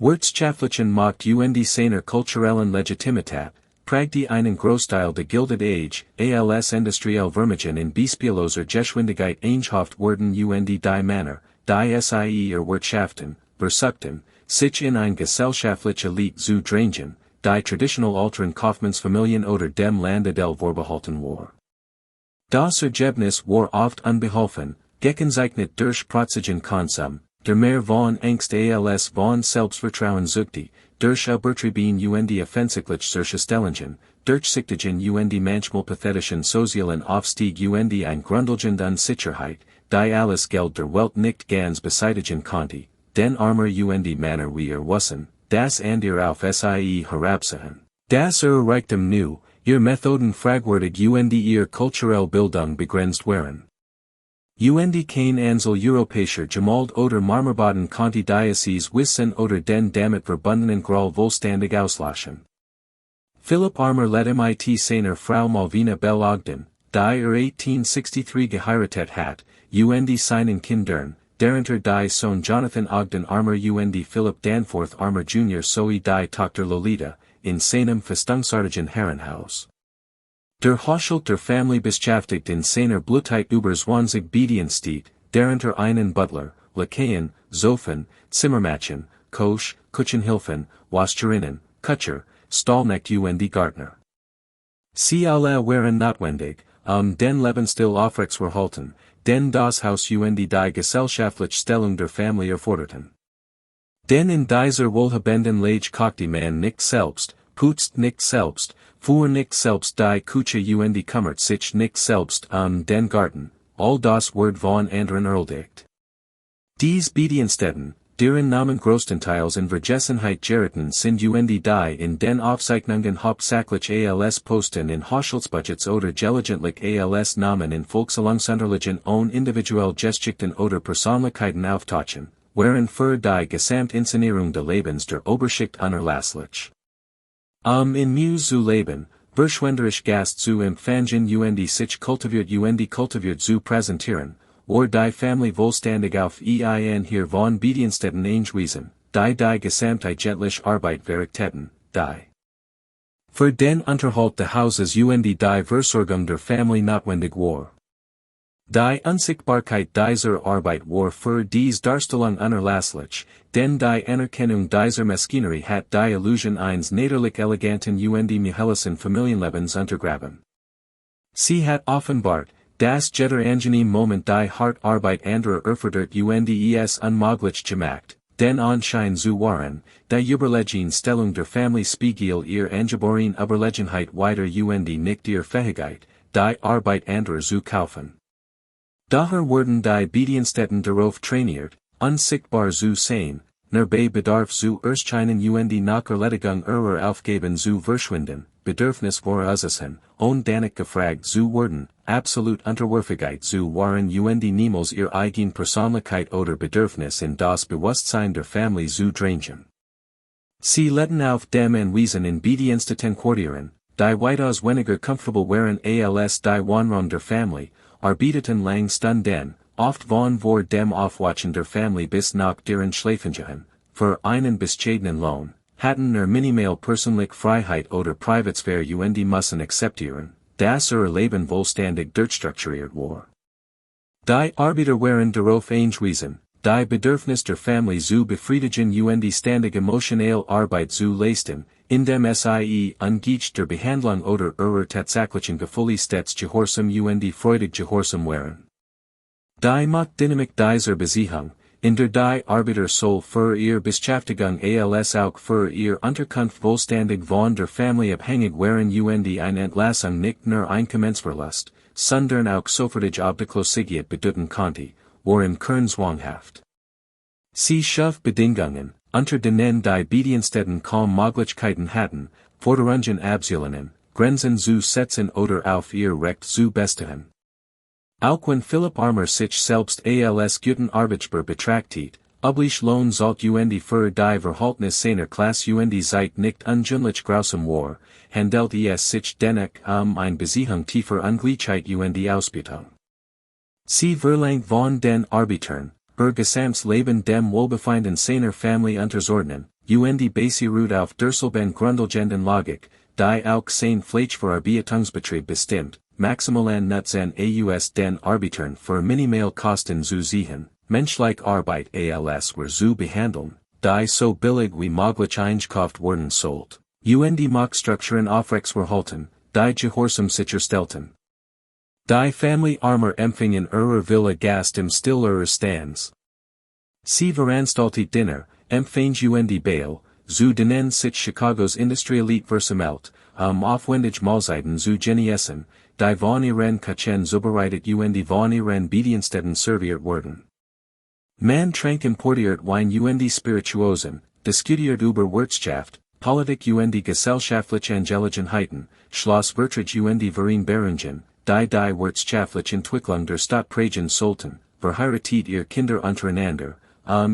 Wirtschaftlichen macht und seiner kulturellen Legitimität, prägt die einen Großteil der Gilded Age, als industriell Vermögen in Bespieloser Geschwindigkeit eingehoft wurden und die Männer, die sie Wirtschaften, versuchten, sich in ein gesellschaftliche Elite zu drängen, die traditional alteren Kaufmannsfamilien oder dem Landadel vorbehalten war. Das Ergebnis war oft unbeholfen, gekennzeichnet durch protzigen Konsum, der mehr von Angst als von Selbstvertrauen suchte, durch Übertrieben und offensichtlich solche Stellungen, durchsichtigen und manchmal pathetischen sozialen Aufstieg und ein grundlegend Unsicherheit, die alles Geld der Welt nicht ganz beseitigen konnte, den Armer und Männer wie wussen, das an auf sie herabsahen, das Reichtum nu, ihr Methoden fragwürdig und ihr kulturelle Bildung begrenzt waren. Und kein Ansel europäischer Gemald oder Marmorboden konnte Diocese wissen oder den damit verbundenen Groll vollständig auslachen. Philipp Armer let mit seiner Frau Malvina Bell Ogden, die 1863 geheiratet hat, und seinen Kindern, darunter die Sohn Jonathan Ogden Armer und Philip Danforth Armer Jr. sowie die Tochter Lolita, in seinem Festungsartigen Herrenhaus. Der Haushalt der Familie beschäftigt in seiner Blutheit über 20 Bedienstete, darunter einen Butler, Lakaien, Zofen, Zimmermädchen, Koch, Küchenhilfen, Wascherinnen, Kutscher, Stallknecht und Gärtner. Sie alle waren notwendig, den Lebensstil aufrechtzuerhalten, den das Haus und die gesellschaftliche Stellung der Familie erforderten. Denn in dieser wohlhabenden Lage kochte man nicht selbst, putzt nicht selbst, fuhr nicht selbst die Küche und kümmert sich nicht selbst den Garten, all das Wort von anderen erledigt. Dies Bediensteten, deren Namen größtenteils in Vergessenheit geraten sind und die in den Aufzeichnungen hauptsächlich als Posten in Haushaltsbudgets oder gelegentlich als Namen in Volkselangsunterlagen und individuell Geschichten oder Persönlichkeiten auftauchen, waren für die Gesamtinszenierung des Lebens der Oberschicht unerlässlich. In Muse zu leben, verschwenderisch Gast zu empfangen und sich kultiviert zu präsentieren, or die Familie vollständig auf ein hier von Bediensteten eingewiesen, die gesamtheitliche Arbeit verrichteten, die für den Unterhalt des Hauses und die Versorgung der Familie notwendig war. Die Unsichtbarkeit dieser Arbeit war für dies Darstellung unerlässlich, denn die Anerkennung dieser Maschinerie hat die Illusion eines niederlich eleganten und mihellichen Familienlebens untergraben. Sie hat offenbart, dass jeder angenehm Moment die Hartarbeit anderer erfordert und es unmöglich gemacht, den Anschein zu wahren, die Überlegen Stellung der Familie spiegelt ihr angeboren Überlegenheit weiter und nicht ihr Fähigkeit, die Arbeit anderer zu kaufen. Daher wurden die Bediensteten darauf trainiert, unsichtbar zu sein, bei Bedarf zu erscheinen und nach Erledigung ihrer Aufgaben zu verschwinden, Bedürfnis voraussetzen, und danach gefragt zu werden, absolut Unterwürfigkeit zu wahren und niemals ihr eigen Persönlichkeit oder Bedürfnis in das Bewusstsein der Familie zu drängen. Sie letten auf dem Anwesen in Bediensteten quartieren, die weitaus weniger comfortable waren als die Wohnraum der Familie, arbeiteten lang Stunden, oft von vor dem Aufwachen der Familie bis nach deren Schlafengehen, für einen bescheidenen Lohn, hatten minimal persönliche Freiheit oder Privatsphäre und müssen akzeptieren, dass ihr Leben vollständig durchstrukturiert war. Die Arbeiter waren darauf eingewiesen, die Bedürfnis der Familie zu befriedigen und ständig emotionale Arbeit zu leisten, indem sie ungeachtet der Behandlung oder ihrer tatsächlichen Gefühle stets gehorsam und freudig gehorsam waren. Die Machtdynamik dieser Beziehung, in der die Arbeiter soll für ihr Beschäftigung als auch für ihr Unterkunft vollständig von der Familie abhängig waren und eine Entlassung nicht nur Einkommensverlust, sondern auch sofortige Obdachlosigkeit bedeuten konnte, war im Kern zwanghaft. Sie schuf Bedingungen, unter denen die Bediensteten kaum Möglichkeiten hatten, Forderungen abzulehnen, Grenzen zu setzen oder auf ihr Recht zu bestehen. Auch wenn Philipp Armer sich selbst als guten Arbeitgeber betrachtet, oblich Lohn sollt und für die Verhaltnis seiner Klasse und Zeit nicht ungewöhnlich grausam war, handelt es sich dennoch eine Beziehung tiefer Ungleichheit und Ausbeutung. Sie verlangt von den Arbeitern, ihr Gesamtleben dem Wohlbefinden seiner Familie unterzuordnen, und Basierut auf derselben Grundlegenden Logik, die auch sein Fleisch für Arbeitungsbetrieb bestimmt, maximalen Nutzen aus den Arbitern für minimal Kosten zu sichern, menschliche Arbeit als Ware zu behandeln, die so billig wie möglich eingekauft worden sollt, und Machtstrukturen aufrechtzuerhalten, die Gehorsam sicherstellten. Die Family armer empfingen ihrer Villa Gast im Stil ihrer Stands. Sie veranstaltet Dinner, empfangt und Bail, zu denen sich Chicagos Industrielite versammelt, aufwendig Mahlzeiten zu genießen, die von ihren Kachen zubereitet und von ihren Bediensteten serviert werden. Man trank importiert Wein und Spirituosen, diskutiert über Wirtschaft, Politik und gesellschaftliche Angelegenheiten, Schloss Vertrag und Vereinbarungen, die wirtschaftliche Entwicklung der Stadt prägen sollten, verheiratet ihr Kinder untereinander,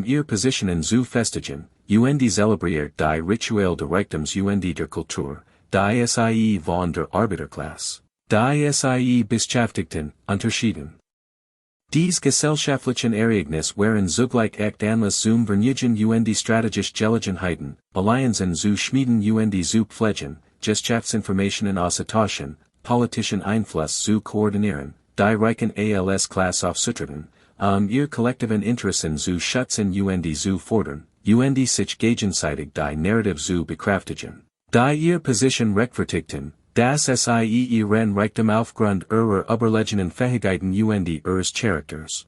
ihr Positionen zu festigen, und zelebriert die Ritual der Reichtums und der Kultur, die sie von der Arbeiterklasse, die sie Beschäftigten, unterschieden. Dies gesellschaftlichen Ereignis waren zugleich echt Anlass zum Vergnügen und strategisch Gelegenheiten, Allianzen zu schmieden und zu pflegen, Gesellschaftsinformationen auszutauschen, politischen Einfluss zu koordinieren, die Reichen als Klasse aufzutreten, ihr kollektiven Interessen zu schützen und zu fordern, und sich gegenseitig die Narrative zu bekräftigen, die ihr Position rechtfertigten, das sie ihren Reichtum aufgrund ihrer überlegenen Fähigkeiten und ihres Charakters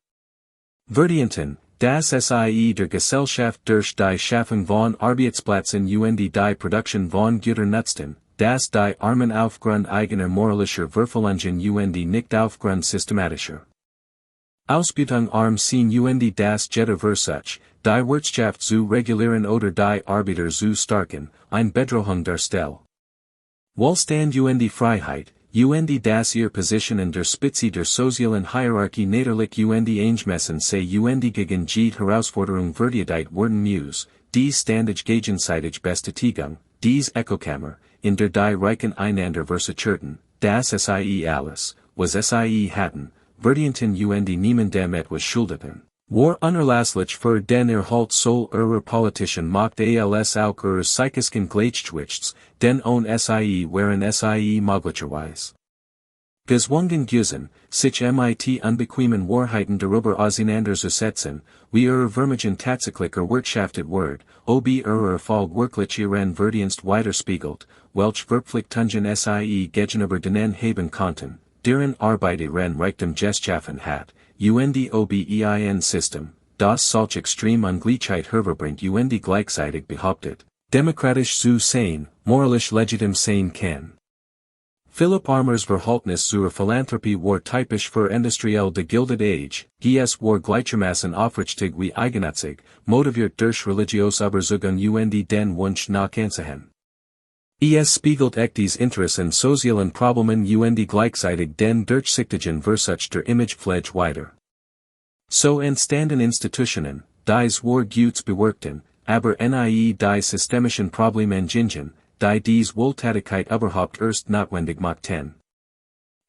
verdienten, das sie der Gesellschaft durch die Schaffung von Arbeitsplätzen und die Produktion von Gütern nutzten, das die Armen aufgrund eigener moralischer Verfehlungen und nicht aufgrund systematischer Ausbeutung arm sehen und das jeder Versuch, die Wirtschaft zu regulieren oder die Arbeiter zu stärken, ein Bedrohung darstellt. Wohlstand und Freiheit, und das ihr Position in der Spitze der sozialen Hierarchie niederlich und eingemessen sei und gegen jede Herausforderung verteidigt worden muss, dies ständig gegenseitig Bestätigung, dies Echokammer, in der die Reichen einander versacerten, das sie alles, was sie hatten, verdienten und niemandem etwas schuldeten. War unerlasslich für den Erhalt soll ihrer politischen Macht als auch ihres psychischen Gleichgewichts, denn ohne sie waren sie möglicherweise gezwungen gewesen, sich mit unbequemen Wahrheiten darüber auseinanderzusetzen, wie ihre Vermögen tatsächlich erwirtschaftet wird, ob ihre Erfolg wirklich ihren Verdienst widerspiegelt, welch Verpflichtungen sie gegenüber denen haben konnten, deren Arbeit ihren Reichtum geschaffen hat, und ob ein System, das solch extrem Ungleichheit hervorbringt und gleichzeitig behauptet, demokratisch zu sein, moralisch legitim sein kann. Philip Armour's Verhaltnis zur Philanthropie war typisch für Industrielle der Gilded Age, war gleichermaßen aufrichtig wie eigennützig, motiviert durch religiöse Überzeugung und den Wunsch nach Ansehen. Spiegelt echtes Interesse an sozialen Problemen und gleichzeitig den durchsichtigen Versuch der Imagepflege wider. So entstanden Institutionen, dies war Gutes bewirkten, aber nie die systemischen Probleme engingen, die dies Wohltätigkeit überhaupt erst notwendig machten.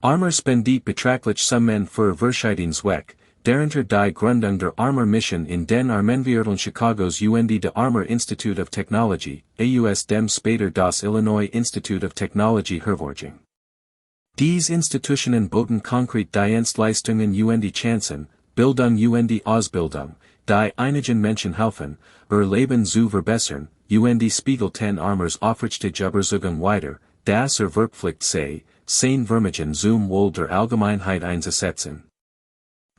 Armer spendiert betrachtlich Summen für Verschiedensweg, darunter die Gründung der Armer Mission in den Armenvierteln Chicagos und der Armer Institute of Technology, aus dem später das Illinois Institute of Technology hervorging. Dies Institutionen boten konkret Dienstleistungen und Chancen, Bildung und Ausbildung, die einigen Menschen helfen, ihr Leben zu verbessern, und spiegelten Armers aufrichtige Überzeugung wider, dass verpflichtet sei, sein Vermögen zum Wohl der Allgemeinheit einzusetzen.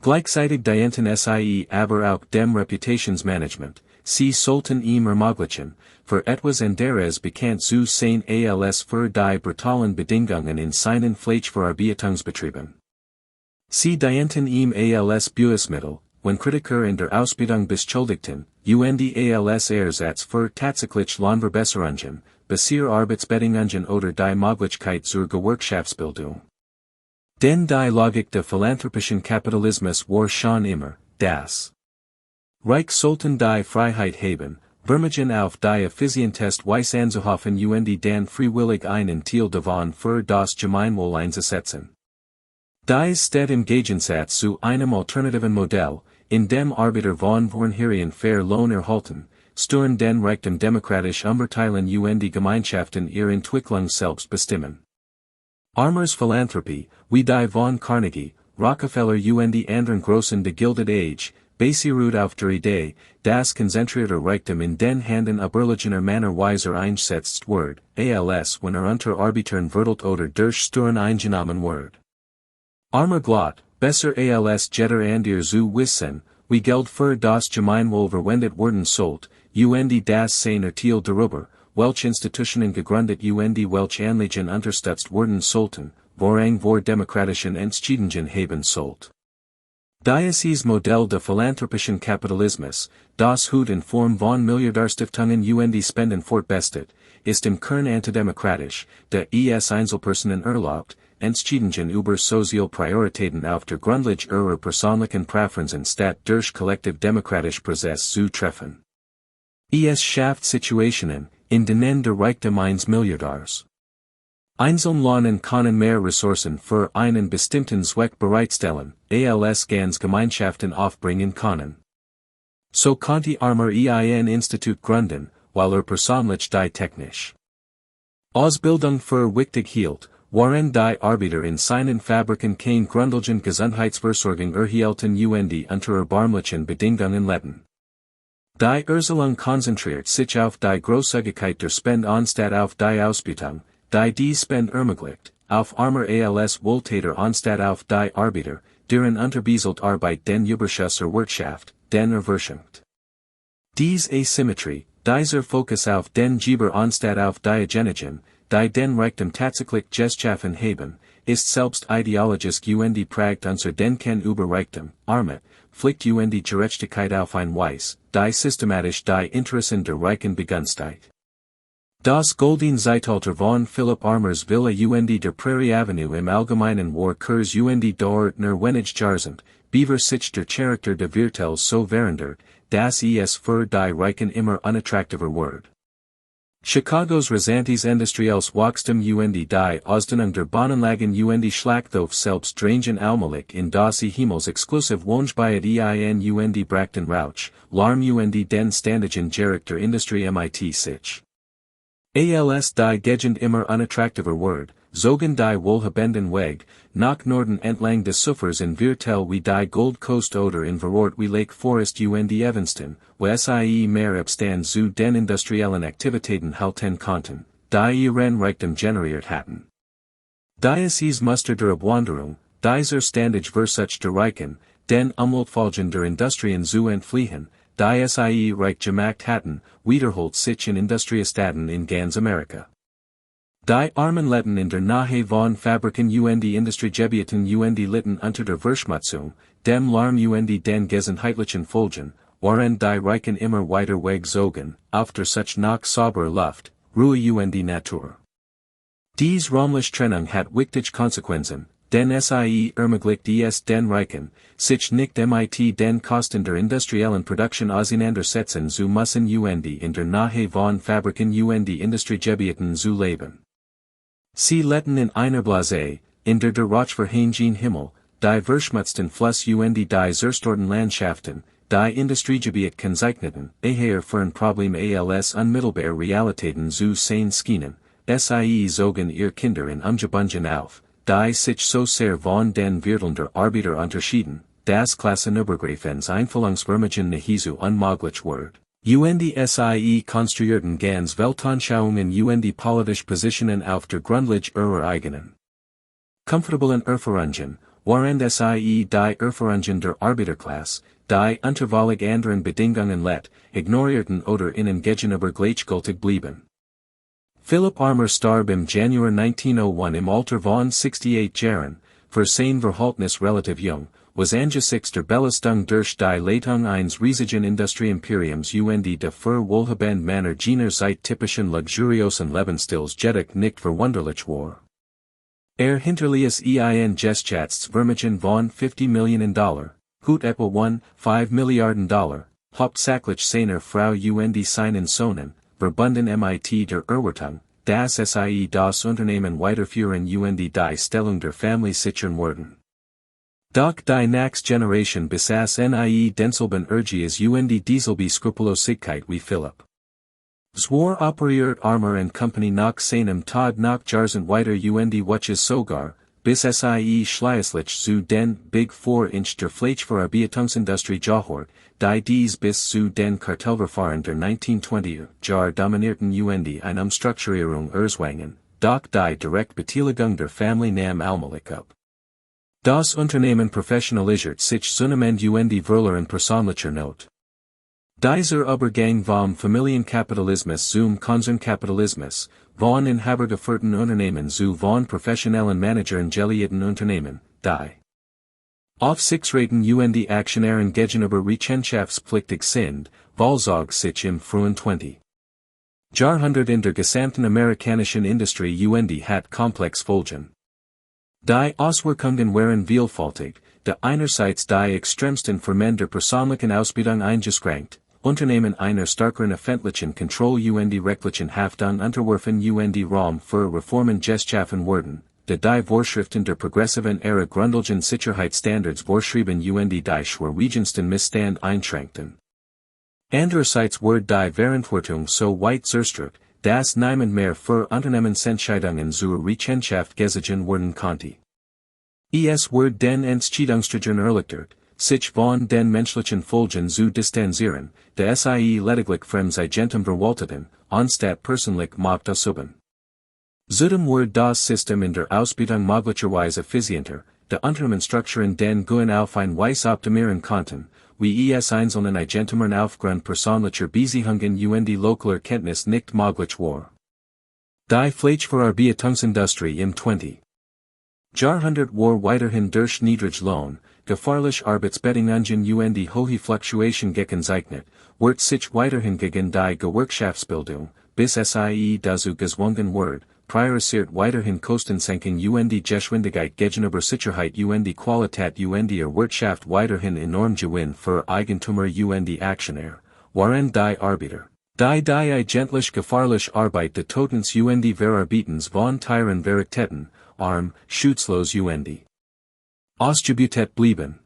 Gleichzeitig dienten sie aber auch dem Reputationsmanagement, sie sollten ihm ermöglichen, für etwas anderes bekannt zu sein als für die brutalen Bedingungen in seinen Fleischverarbeitungsbetrieben. Sie dienten ihm als Beweismittel, wenn Kritiker in der Ausbildung beschuldigten, und als Ersatz für tatsächlich Lohnverbesserungen, Basier Arbeitsbedingungen oder die Möglichkeit zur Gewerkschaftsbildung. Denn die Logik des philanthropischen Kapitalismus war schon immer, das Reich sollten die Freiheit haben, Vermögen auf die Effizientest Weiss anzuhoffen und den freiwillig einen Teil davon für das Gemeinwohl einzusetzen. Dies steht im Gegensatz zu einem alternativen Modell, in dem Arbeiter von vornherein fair Lohn erhalten, stören den Reichtum demokratisch umverteilen die Gemeinschaften ihre Entwicklung selbst bestimmen. Armers Philanthropy, wie die von Carnegie, Rockefeller die anderen großen der Gilded Age, basiert auf der Idee, das konzentrierte Reichtum in den Händen überlegener Männer weiser eingesetzt wird, als wenn unter Arbitern verdelt oder durch Steuern eingenommen wird. Armer Glot, besser als Jeter an dir zu wissen, wie Geld für das Gemeinwohl verwendet werden sollt, das seiner Thiel darüber, welche Institutionen gegründet welche Anliegen unterstützt werden sollten, vorrang vor demokratischen Entscheidungen haben sollt. Dieses Modell de philanthropischen Kapitalismus, das Hut in Form von Milliardärstiftungen die Spenden fortbestet, ist im Kern antidemokratisch, da es Einzelpersonen erlaubt, Entscheidungen über Sozialprioritäten auf der Grundlage ihrer persönlichen Präferenzen statt durch kollektiv demokratisch Prozess zu treffen. Es schafft Situationen, in denen der Reichtum eines Milliardärs Einzelnen können mehr Ressourcen für einen bestimmten Zweck bereitstellen, als ganz Gemeinschaften aufbringen können. So konnte Armer ein Institut gründen, weil persönlich die technisch Ausbildung für wichtig hielt, waren die Arbeiter in seinen Fabriken kein grundlegende Gesundheitsversorgung erhielten unter erbarmlichen Bedingungen leben. Die Erziehung konzentriert sich auf die Großzügigkeit der Spende anstatt auf die Ausbeutung, die Spende ermöglicht, auf Armer als Wohltäter anstatt auf die Arbeiter, deren unterbezahlte Arbeit den Überschuss erwirtschaftet, den erwirtschaftet. Diese Asymmetrie, dieser Fokus auf den Geber anstatt auf diejenigen, die den Reichtum tatsächlich geschaffen haben, ist selbst ideologisch prägt unser Denken über Reichtum, Armut, fliegt die Gerechtigkeit auf ein Weise, die systematisch die Interessen der Reichen begünstigt. Das Goldene Zeitalter von Philipp Armers Villa der Prairie Avenue im Allgemeinen war Kurs dort wenig Jahrzehnte, beaver sich der Charakter de Viertel so verändert, dass es für die Reichen immer unattraktiver wird. Chicagos rasantes industrielles Wachstum die Ausdehnung der Bahnanlagen die Schlachthof selbst drängen allmählich in das Himmels exklusiv Wohngebiet die brachten Rauch, Larm den ständigen Charakter Industrie mit sich. Als die Gegend immer unattraktiver wird, zogen die wohlhabenden Weg, nach Norden entlang des Uffers in Viertel wie die Gold Coast oder in Verort wie Lake Forest Evanston, wo sie mehr Abstand zu den industriellen Aktivitäten halten konnten, die ihren Reichtum generiert hatten. Dieses Muster der Abwanderung, dieser Standage Versuch der Reichen, den Umweltfolgen der Industrien zu entfliehen, die sie reich gemacht hatten, wiederholt sich in Industriestaaten in ganz Amerika. Die Armen litten in der Nähe von Fabriken die Industriegebieten die litten unter der Verschmutzung, dem Lärm den gesundheitlichen Folgen, waren die Reichen immer weiter wegzogen, auf der Suche nach sauberer Luft, Ruhe die Natur. Dies räumliche Trennung hat wichtige Konsequenzen, denn sie ermöglicht es den Reichen, sich nicht mit den Kosten der industriellen Produktion auseinandersetzen zu müssen in der Nähe von Fabriken die Industriegebieten zu leben. Sie litten in einer Blase, in der rauchverhängenden Himmel, die verschmutzten Fluss die zerstörten Landschaften, die Industriegebiet kennzeichneten, für ein Problem als unmittelbar Realitäten zu sehen schienen, sie zogen ihr Kinder in Umgebungen auf, die sich so sehr von den Vierteln der Arbeiter unterschieden, dass Klassenübergreifens Einfühlungsvermögen nahezu unmöglich wird. Sie konstruierten ganz Weltanschauungen die politische Positionen auf der Grundlage ihrer eigenen komfortablen Erfahrungen, während sie die Erfahrungen der Arbeiterklasse, die unterwallig anderen Bedingungen lett, ignorierten oder ihnen gegenüber gleichgültig blieben. Philipp Armer starb im Januar 1901 im Alter von 68 Jahren, für sein Verhältnis relativ jung, was angesichts der Belastung durch die Leitung eines riesigen Industrieimperiums de für wohlhabend Männer jener Zeit typischen luxuriosen Lebensstils jedoch nicht verwunderlich war. Hinterließ Geschäftsvermögen von $50 Millionen, hut etwa $1,5 Milliarden, hauptsächlich seiner Frau seinen Sohnen, verbunden mit der Erwartung, dass sie das Unternehmen weiterführen die Stellung der Familie sichern würden. Doc die nächste Generation besaß nie denselben Urges und dieselbe Skrupellosigkeit wie Philipp. Zwar operiert Armour and Company nach seinem Tod nach Jahrzehnten weiter und wuches sogar, bis sie schließlich zu den Big Four der Fleischverarbeitungsindustrie gehört, die dies bis zu den Kartellverfahren der 1920er Jahre dominierten und eine Umstrukturierung erzwangen, doch die Direktbeteiligung der Familie nahm allmählich ab. Das Unternehmen professionalisiert sich zunehmend und verloren persönlicher Not. Dieser Übergang vom Familienkapitalismus zum Konzernkapitalismus, von inhabergeführten Unternehmen zu von professionellen Managern geleiteten Unternehmen, die Aufsichtsräten und Aktionären gegenüber rechenschaftspflichtig sind, vollzog sich im frühen 20. Jahrhundert in der gesamten amerikanischen Industrie und hat komplex Folgen. Die Auswirkungen waren vielfältig, da einerseits die extremsten Formen der persönlichen Ausbildung eingeschränkt, Unternehmen einer stärkeren öffentlichen Kontrolle und rechtlichen Haftung unterworfen und Raum für Reformen geschaffen wurden, da die Vorschriften der progressiven Ära grundlegenden Sicherheitsstandards vorschrieben und die schwerwiegendsten Missstand einschränkten. Andererseits wurde die Verantwortung so weit zerstört, dass niemand mehr für Unternehmensentscheidungen zur Rechenschaft gezogen werden konnte. Es wurde den Entscheidungsträgern erleichtert, sich von den menschlichen Folgen zu distanzieren, da sie lediglich Fremdeigentum verwalteten, anstatt persönlich Macht ausüben. Zudem wurde das System in der Ausbildung möglicherweise effizienter, da Unternehmensstrukturen den Guen auf ein Weise optimieren konnten, wie es einzelnen Eigentumern aufgrund persönlicher Beziehungen und lokaler Kenntnis nicht möglich war. Die Fleischverarbeitungsindustrie im 20. Jahrhundert war weiterhin durch Niedriglohn, gefährlich Arbeitsbedingungen und hohe Fluktuation gekennzeichnet, wird sich weiterhin gegen die Gewerkschaftsbildung, bis sie dazu gezwungen wird, priorisiert weiterhin Kostensenkung und Geschwindigkeit gegenüber Sicherheit und Qualität und erwirtschaftet weiterhin enorm Gewinn für Eigentümer und Aktionär, waren die Arbeiter, die eigentlich gefährlich Arbeit des Totens und Verarbeitens von teuren Varietäten, arm, schutzlos und ausgebutet blieben.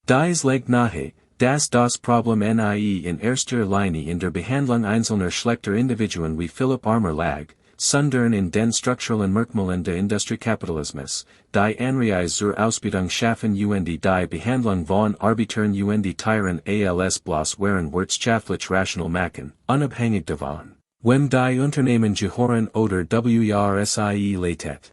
Dies legt nahe, dass das Problem nie in erster Linie in der Behandlung einzelner schlechter Individuen wie Philipp Armour lag, sondern in den strukturellen Merkmalen des Industriekapitalismus, die Anreize zur Ausbildung schaffen und die Behandlung von Arbeitern und teuren als bloß waren wirtschaftlich rational machen, unabhängig davon, wem die Unternehmen gehören oder wrsie leitet.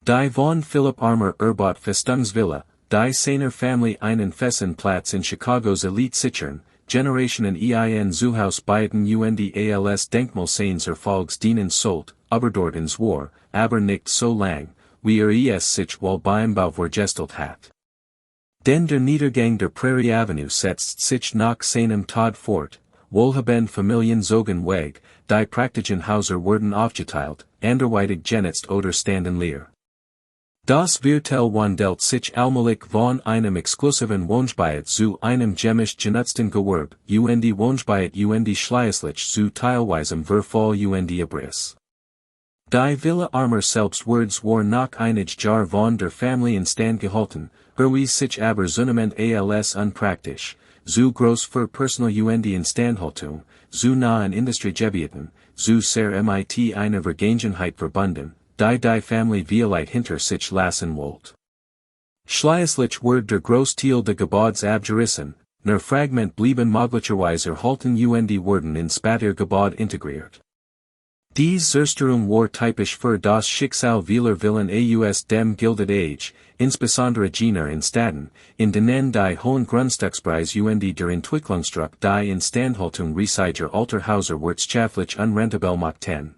Die von Philipp Armour Erbaut Festungsvilla, die seiner Familie einen festen Platz in Chicagos Elite sichern, Generationen ein Zuhaus beiden und als Denkmal seines Erfolgs dienen sollt, aber dort ins war, aber nicht so lang, wie es sich wohl beim Bau vorgestellt hat. Denn der Niedergang der Prairie Avenue setzt sich nach seinem Tod fort, wohlhabend Familien zogen weg, die praktischen Häuser wurden aufgeteilt, anderweitig genutzt oder standen leer. Das Viertel wandelt sich allmählich von einem exklusiven Wohngebiet zu einem gemischt genutzten Gewerbe, und Wohngebiet und schließlich zu teilweisem Verfall und Abriss. Die Villa Armour selbst war nach einige Jahre von der Familie in Stand gehalten, erwies sich aber zunehmend als unpraktisch, zu groß für personal und Instandhaltung, zu nah an Industriegebieten, zu sehr mit einer Vergangenheit verbunden, die Familie vielleicht hinter sich lassen wollte. Schließlich wurde der Großteil des Gebäudes abgerissen, nur Fragment blieben möglicherweise erhalten und wurden ins spätere Gebäude integriert. Dies Zerstörung war typisch für das Schicksal vieler Villen aus dem Gilded Age, insbesondere jener in Städten, in denen die hohen Grundstückspreise und der Entwicklungsdruck die Instandhaltung riesiger alter Häuser wirtschaftlich unrentabel machten.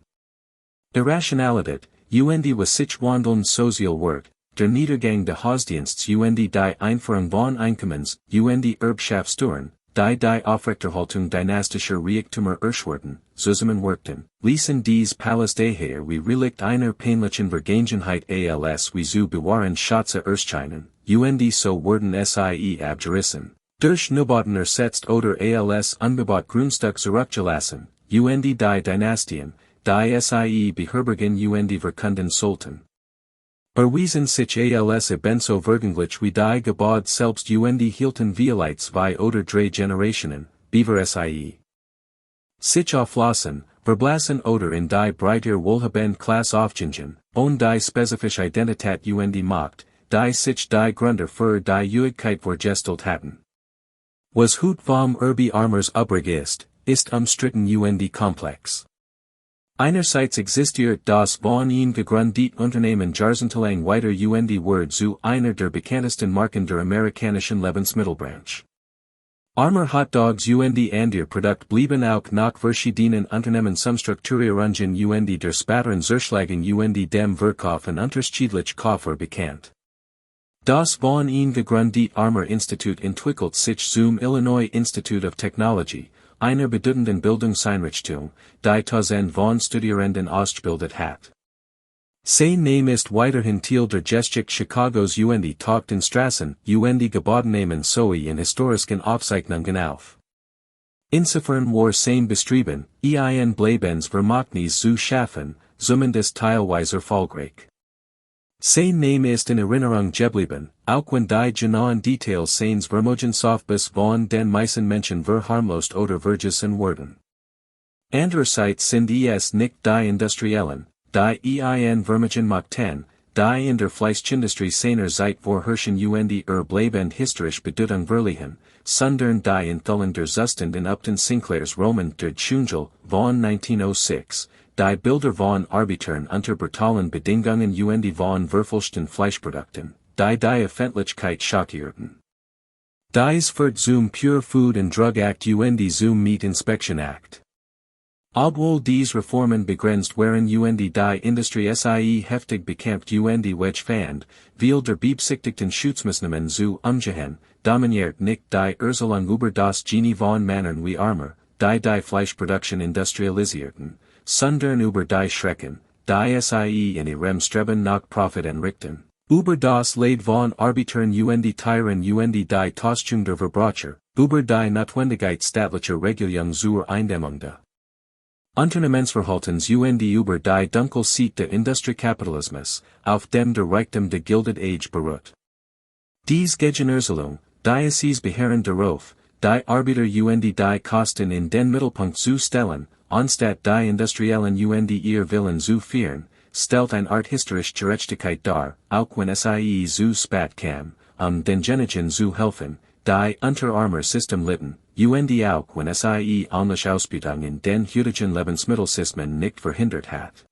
Irrationalität, und was sich wandeln sozial wird, der Niedergang des Hausdienstes und die Einführung von Einkommens, und Erbschaftssteuern, die Aufrechterhaltung dynastischer Reichtümer erschwerten, zusammenwirkten, ließen dies Palast daher wie Relikt einer peinlichen Vergangenheit als wie zu bewahren Schatze erscheinen, und so wurden sie abgerissen, durch Neubauten ersetzt oder als unbebaut Grundstück zurückgelassen, und die Dynastien, die sie beherbergen und verkunden sollten. Erwiesen sich als ebenso vergänglich wie die gebaut selbst und hielten Violites wie oder drei Generationen, beaver sie. Sich auflassen, verblassen oder in die breiter Wohlhabend Klasse aufgingen, ohne die spezifische Identität und Macht, die sich die Gründer für die Uigkeit vorgestellt hatten. Was heute vom armers übrig ist umstritten und komplex. Einerseits existiert das von ihnen gegründete Unternehmen jahrzehntelang weiter und wird zu einer der bekanntesten Marken der amerikanischen Lebensmittelbranche. Armer Hotdogs und ihr Produkt blieben auch nach verschiedenen Unternehmensumstrukturierungen und der späteren Zerschlagung und dem Verkauf an unterschiedliche Käufer bekannt. Das von ihnen gegründete Armer Institut entwickelt sich zum Illinois Institute of Technology, einer bedeutenden Bildungseinrichtung, die Tausend von Studierenden ausgebildet hat. Sein Name ist weiterhin Teil der Geschichte Chicagos und taucht in Straßen und Gebäudenamen sowie in historischen Aufzeichnungen auf. Insofern war sein Bestreben, ein Bleibens Vermächtnis zu schaffen, zumindest teilweise erfolgreich. Sein Name ist in Erinnerung geblieben, auch wenn die genauen Details seines Vermogensaufbaus von den meisten Menschen verharmlost oder vergessen wurden. Andererseits sind es nicht die Industriellen, die ein Vermogen machten, die in der Fleischindustrie seiner Zeit vorherrschen und bleibend historisch Bedeutung verliehen, sondern die Entwicklung der Zustand in Upton Sinclairs Roman der Tschungel von 1906, die Bilder von Arbitern unter brutalen Bedingungen und von verfälschten Fleischprodukten, die Öffentlichkeit schockierten. Dies führt zum Pure Food and Drug Act und zum Meat Inspection Act. Obwohl dies Reformen begrenzt waren und die Industrie sie heftig bekämpft und wedge fand, viel der beabsichtigten Schutzmaßnahmen zu umgehen, dominiert nicht die Erzielung über das Genie von Männern wie Armer, die Fleischproduktion industrialisierten, sondern über die Schrecken, die sie in ihrem Streben nach Profit enrichten, über das Leid von Arbitern und Tieren und die Tostung der Verbrecher, über die Notwendigkeit staatlicher Regulierung zur Eindämmung der Unternehmensverhaltens und über die Dunkelheit der Industriekapitalismus, auf dem der Reichtum der Gilded Age beruht. Dies Gegenerzielung, die es beharren darauf, die Arbeiter und die Kosten in den Mittelpunkt zu stellen, anstatt die Industriellen und ihr Willen zu führen, stellt eine Art historische Gerechtigkeit dar, auch wenn sie zu spät kam, denjenigen zu helfen, die unter Armer System litten, und auch wenn sie ähnliche Ausbeutung in den heutigen Lebensmittelsystemen nicht verhindert hat.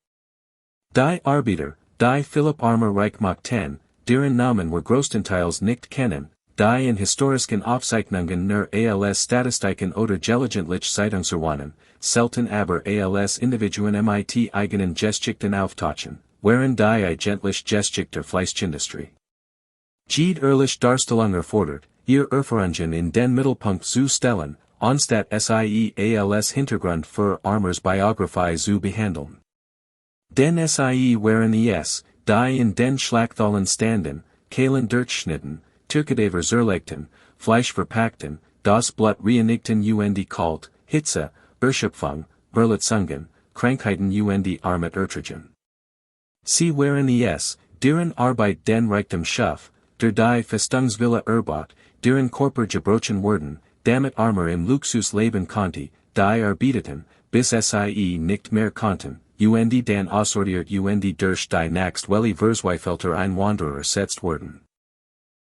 Die Arbeiter, die Philipp Armer reich machten, deren Namen wir größtenteils nicht kennen, die in historischen Aufzeichnungen nur als Statistiken oder gelegentlich Zeitungserwähnungen, selten aber als Individuen mit eigenen Geschichten auftauchen, waren die eigentlich Geschichte der Fleischindustrie. Jede ehrliche Darstellung erfordert, ihr Erfahrungen in den Mittelpunkt zu stellen, anstatt sie als Hintergrund für Armers Biografie zu behandeln. Denn sie waren es, die in den Schlachthallen standen, Kehlen durchschnitten, Türkedaver zerlegten, Fleisch verpackten, das Blut reinigten und kalt, Hitze, Erschöpfung, Verletzungen, Krankheiten und Armut ertragen. Sie waren es, deren Arbeit den Reichtum schuf, der die Festungsvilla Erbaut, deren Körper gebrochen wurden, damit Armer im Luxus leben konnte, die arbeiteten, bis sie nicht mehr konnten, und den aussortiert und durch die nächstwelle Verzweifelter Einwanderer ersetzt wurden.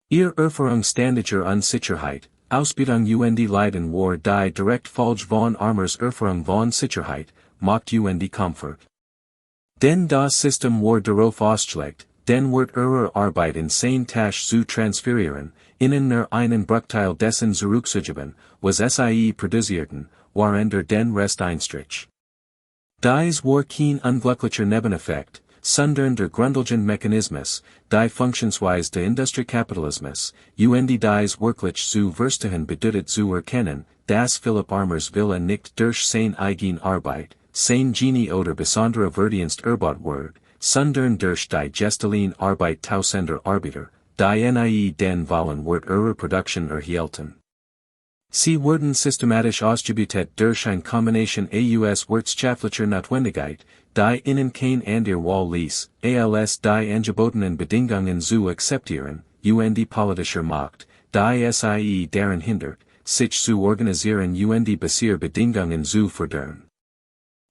Ihr Erfahrung ständiger Unsicherheit, Ausbildung und Leiden war die direkt Folge von Armers Erfahrung von Sicherheit, Macht und Comfort. Denn das System war darauf ausgelegt, den wird ihre Arbeit in sein Tasch zu transferieren, innen nur einen Bruchteil dessen zurückzugeben, was sie produzierten, waren den Rest einstrich. Dies war kein unglücklicher Nebeneffekt, sondern der grundlegende Mechanismus, die Funktionsweise der Industriekapitalismus, und dies wirklich zu verstehen bedeutet zu erkennen, dass Philipp Armers Wille nicht durch sein eigen Arbeit, sein Genie oder besondere Verdienst erbaut wird, sondern durch die gestelline Arbeit tausender Arbeiter, die nie den Wollen wird ihre Produktion erhielten. Sie wurden systematisch ausgebutet durch eine Kombination aus wirtschaftlicher Notwendigkeit, die ihnen kein anderer Wahl ließ, als die angebotenen Bedingungen zu akzeptieren, und politischer Macht, die sie daran hindert, sich zu organisieren und die Bedingungen zu fördern.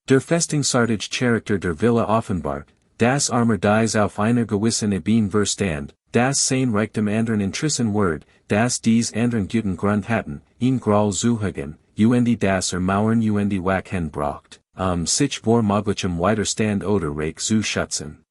Der festungsartige Charakter der Villa offenbart, das Armer dies auf einer gewissen Ebene verstand, das sein Reichtum anderen Interessen wird, das dies anderen guten Grund hatten, ihn Graul zu hagen, und das Mauern und Wachen braucht, sich vor möglichem Widerstand oder Reich zu schützen.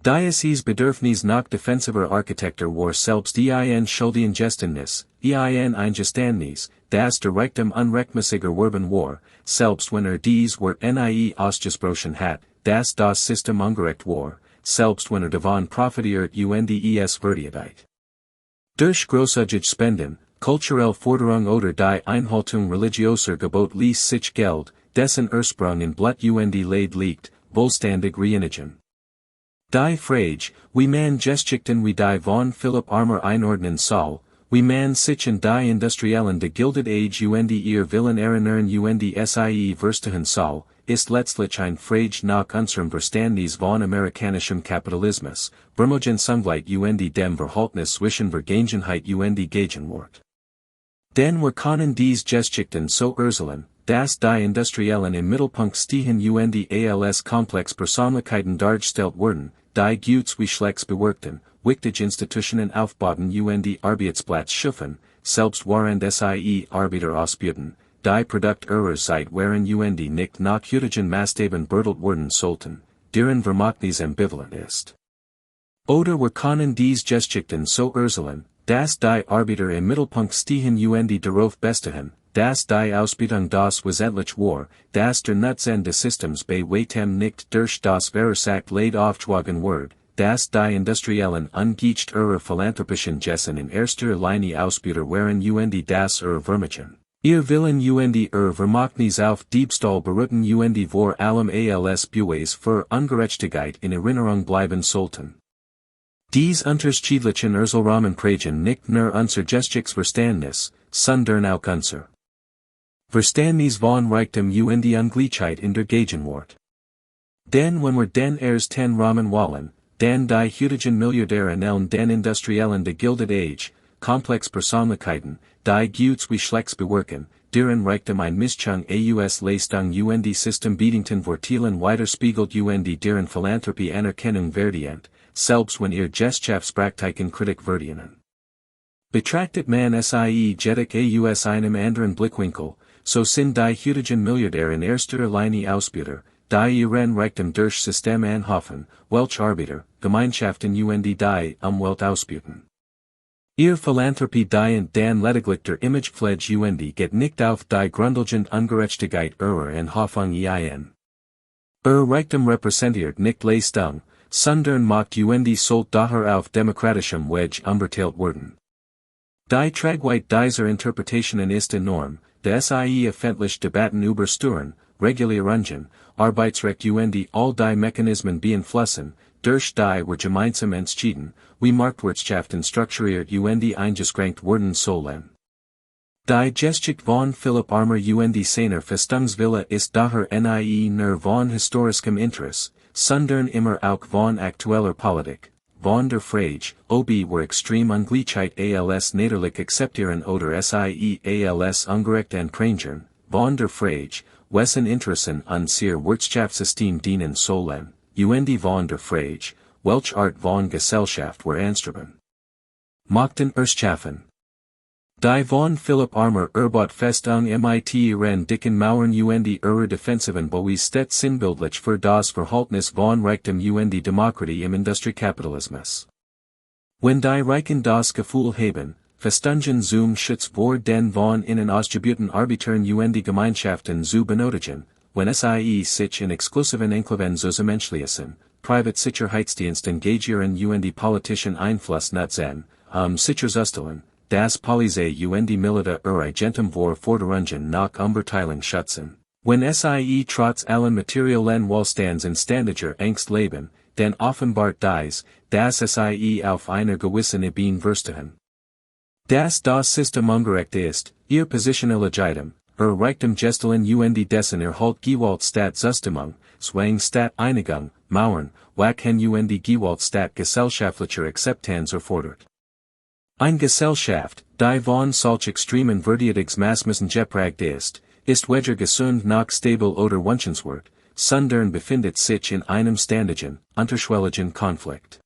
Dies Bedürfnis nach defensiver Architektur war selbst ein Schuldiengeständnis, ein Eingeständnis, das der Reichtum unrechtmäßiger Werben war, selbst wenn dies Wort nie ausgesprochen hat, das System ungerecht war, selbst wenn davon profitiert und es Würdigkeit. Durch großzügig Spenden, kulturelle Forderung oder die Einhaltung religiöser Gebot ließ sich Geld, dessen Ursprung in Blut und Leid liegt, wohlständig reinigen. Die Frage, wie man Geschichten wie die von Philipp Armer einordnen soll, wie man sich in die Industriellen der Gilded Age und ihr Willen erinnern und sie verstehen soll, ist letztlich ein Frage nach unserem Verständnis von amerikanischem Kapitalismus, Vermogen Sunglight und dem Verhältnis zwischen Vergangenheit und Gegenwart. Denn wir können dies Geschichten so erzählen, dass die Industriellen im Mittelpunkt stehen und als Komplex Persönlichkeiten dargestellt werden, die Guts wie Schlecks bewirkten, wichtige Institutionen aufbauten und Arbeitsplatz schaffen, selbst während sie Arbeiter ausbeuten, die Produkt ihrer Zeit waren und nicht nach heutigen Maßstäben beurteilt werden sollten, deren Vermächtnis ambivalent ist. Oder wir können dies Geschichten so erzählen, dass die Arbeiter im Mittelpunkt stehen und darauf bestehen, dass die Ausbeutung das wesentlich war, dass der Nutzen des Systems bei weitem nicht durch das Versagt Leid aufgewogen wird, dass die Industriellen ungeachtet ihrer philanthropischen Gessen in erster Linie Ausbeuter waren und das Vermögen. Ihr Willen und ihr Vermächtnis auf Diebstahl beruhten und vor allem als Beweis für Ungerechtigkeit in Erinnerung bleiben sollten. Dies unterschiedlichen Erzelrahmen prägen nicht nur unser geistiges Verständnis, sondern auch unser Verständnis von Reichtum und Ungleichheit in der Gegenwart. Denn wenn wir den ersten Rahmen wollen, dann die heutigen Milliardären den Industriellen der Gilded Age, Komplex Persönlichkeiten, die Guts wie Schlecks bewirken, deren Reichtum ein Mischung aus Leistung und Systembedingten Vorteilen widerspiegelt und deren Philanthropie Anerkennung verdient, selbst wenn ihr Gesellschaftspraktiken Kritik verdienen. Betrachtet man sie jedoch aus einem anderen Blickwinkel, so sind die heutigen Milliardäre in erster Linie Ausbeuter, die ihren Reichtum durch System anhoffen, welche Arbeiter, Gemeinschaften und die Umwelt ausbeuten. Ihr Philanthropie dient dann lediglich der Imagepflege und geht nicht auf die grundlegende Ungerechtigkeit ihrer Anhoffung ein. Ihr Reichtum repräsentiert nicht Leistung, sondern Macht und sollte daher auf demokratischem Weg umverteilt werden. Die Tragweite dieser Interpretationen ist enorm, da sie öffentlich Debatten über Steuern, Regulierungen, Arbeitsrecht und all die Mechanismen beeinflussen, durch die wir gemeinsam entschieden, wie Marktwirtschaften strukturiert und eingeschränkt werden sollen. Die Geschichte von Philipp Armer und seiner Festungsvilla ist daher nie nur von historischem Interesse, sondern immer auch von aktueller Politik, von der Frage, ob wir extrem Ungleichheit als niederlich akzeptieren oder sie als ungerecht anprangern, von der Frage, wessen Interessen unser Wirtschaftssystem dienen sollen, und von der Frage, welche Art von Gesellschaft wir anstreben. Machten erschaffen. Die von Philipp Armer Erbaut Festung mit ihren dicken Mauern und ihrer defensiven Bois steht sinnbildlich für das Verhältnis von Reichtum und Demokratie im Industriekapitalismus. Wenn die Reichen das Gefühl haben, Festungen zum Schutz vor den von ihnen ausgebeuten Arbeitern und Gemeinschaften zu benötigen, wenn sie sich in exklusiven Enklaven zusammenschließen, Privatsicherheitsdienst engagieren und politischen Einfluss nutzen, sicherzustellen, das Polizei und Militär ihre Agentum vor Forderungen nach Umverteilung schützen. Wenn sie trotz allen materiellen Wohlstands in ständiger Angst leben, dann offenbart dies, dass sie auf einer gewissen Ebene verstehen. Das System ungerecht ist, ihr Position illegitim, Reichtum gestelen dessen halt Gewalt stat Zustimmung, Zwang stat Einigung, Mauern, Wachen Gewalt stat gesellschaftlicher Akzeptanz erfordert. Ein Gesellschaft, die von solch extremen Verdietigsmaßmussen gepragt ist weder gesund noch stabil oder wünschenswert, sondern befindet sich in einem ständigen, unterschwelligen Konflikt.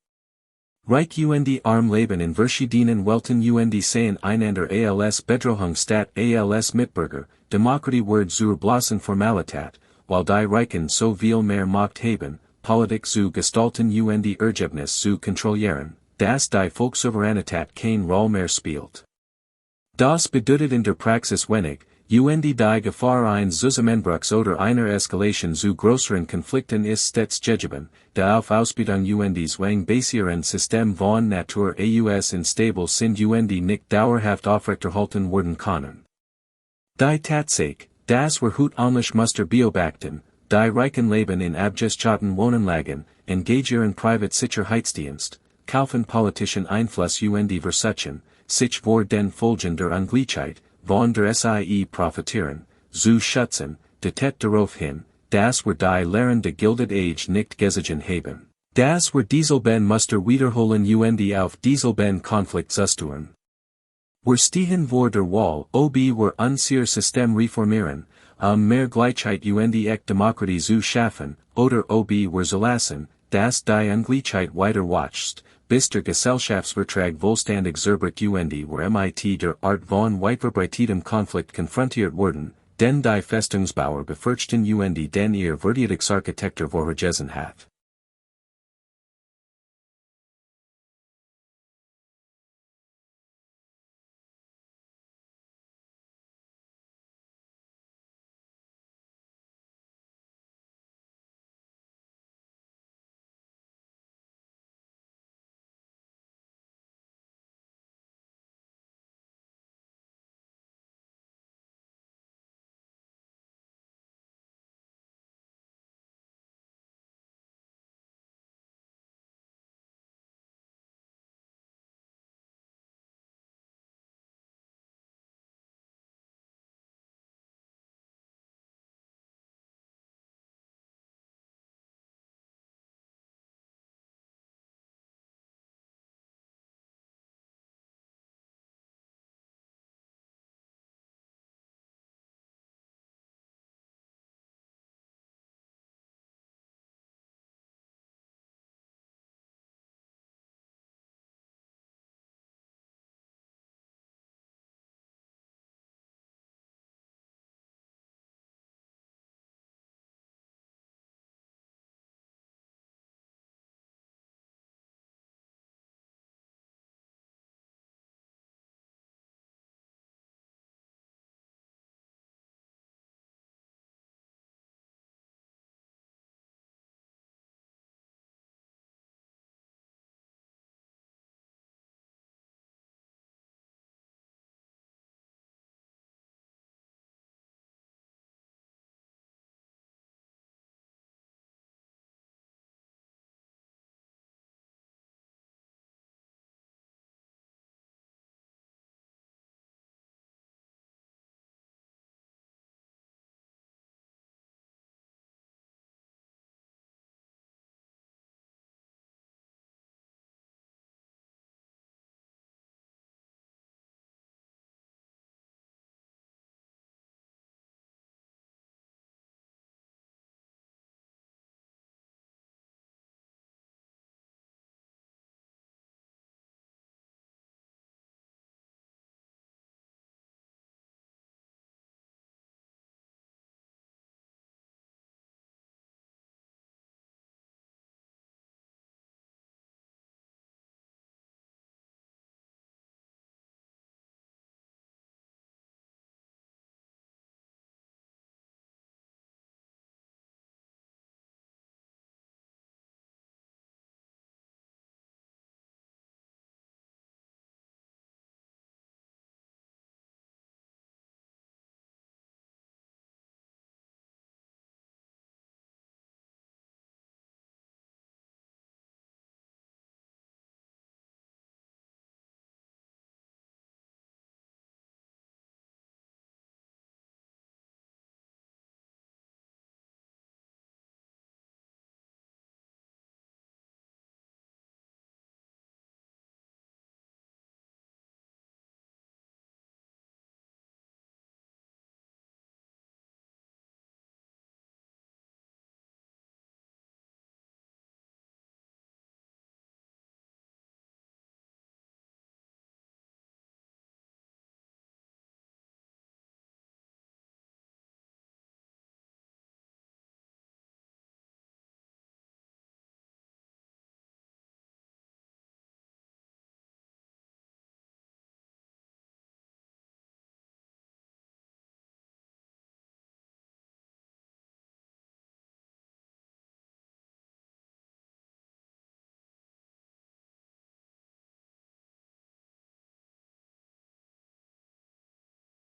Reich arm Leben in verschiedenen Welten sehen einander als Bedrohung statt als Mitbürger, Demokratie wird zur bloßen Formalität, while die Reichen so viel mehr Macht haben, Politik zu gestalten Ergebnis zu kontrollieren, dass die Volkssouveränität keine Rolle mehr spielt. Das bedeutet in der Praxis wenig, die Gefahr eines Zusammenbruchs oder einer Eskalation zu größeren Konflikten ist stets gegeben, da auf Ausbildung Zwang basieren System von Natur aus instabil sind nicht dauerhaft aufrechterhalten werden können. Die Tatsache, dass wir heute ähnlich Muster beobachten, die Reichen leben in abgestandenen Wohnanlagen, engagieren Privatsicherheitsdienst, kaufen politischen Einfluss versuchen, sich vor den Folgen der Ungleichheit, von der Sie profitieren, zu schützen, dettet darauf hin, dass wir die Lehren der Gilded Age nicht gesehen haben. Dass wir dieselben Muster wiederholen auf dieselben Konflikt zusturen. Wir stehen vor der Wahl, ob wir unser System reformieren, mehr Gleichheit echt Demokratie zu schaffen, oder ob wir zulassen, dass die Ungleichheit weiter wächst, bis der Gesellschaftsvertrag vollständig zerbrecht wir mit der Art von weitverbreitetem Konflikt konfrontiert werden, denn die Festungsbauer befürchten den ihr Verdietigsarchitektur vorhergesehen hat.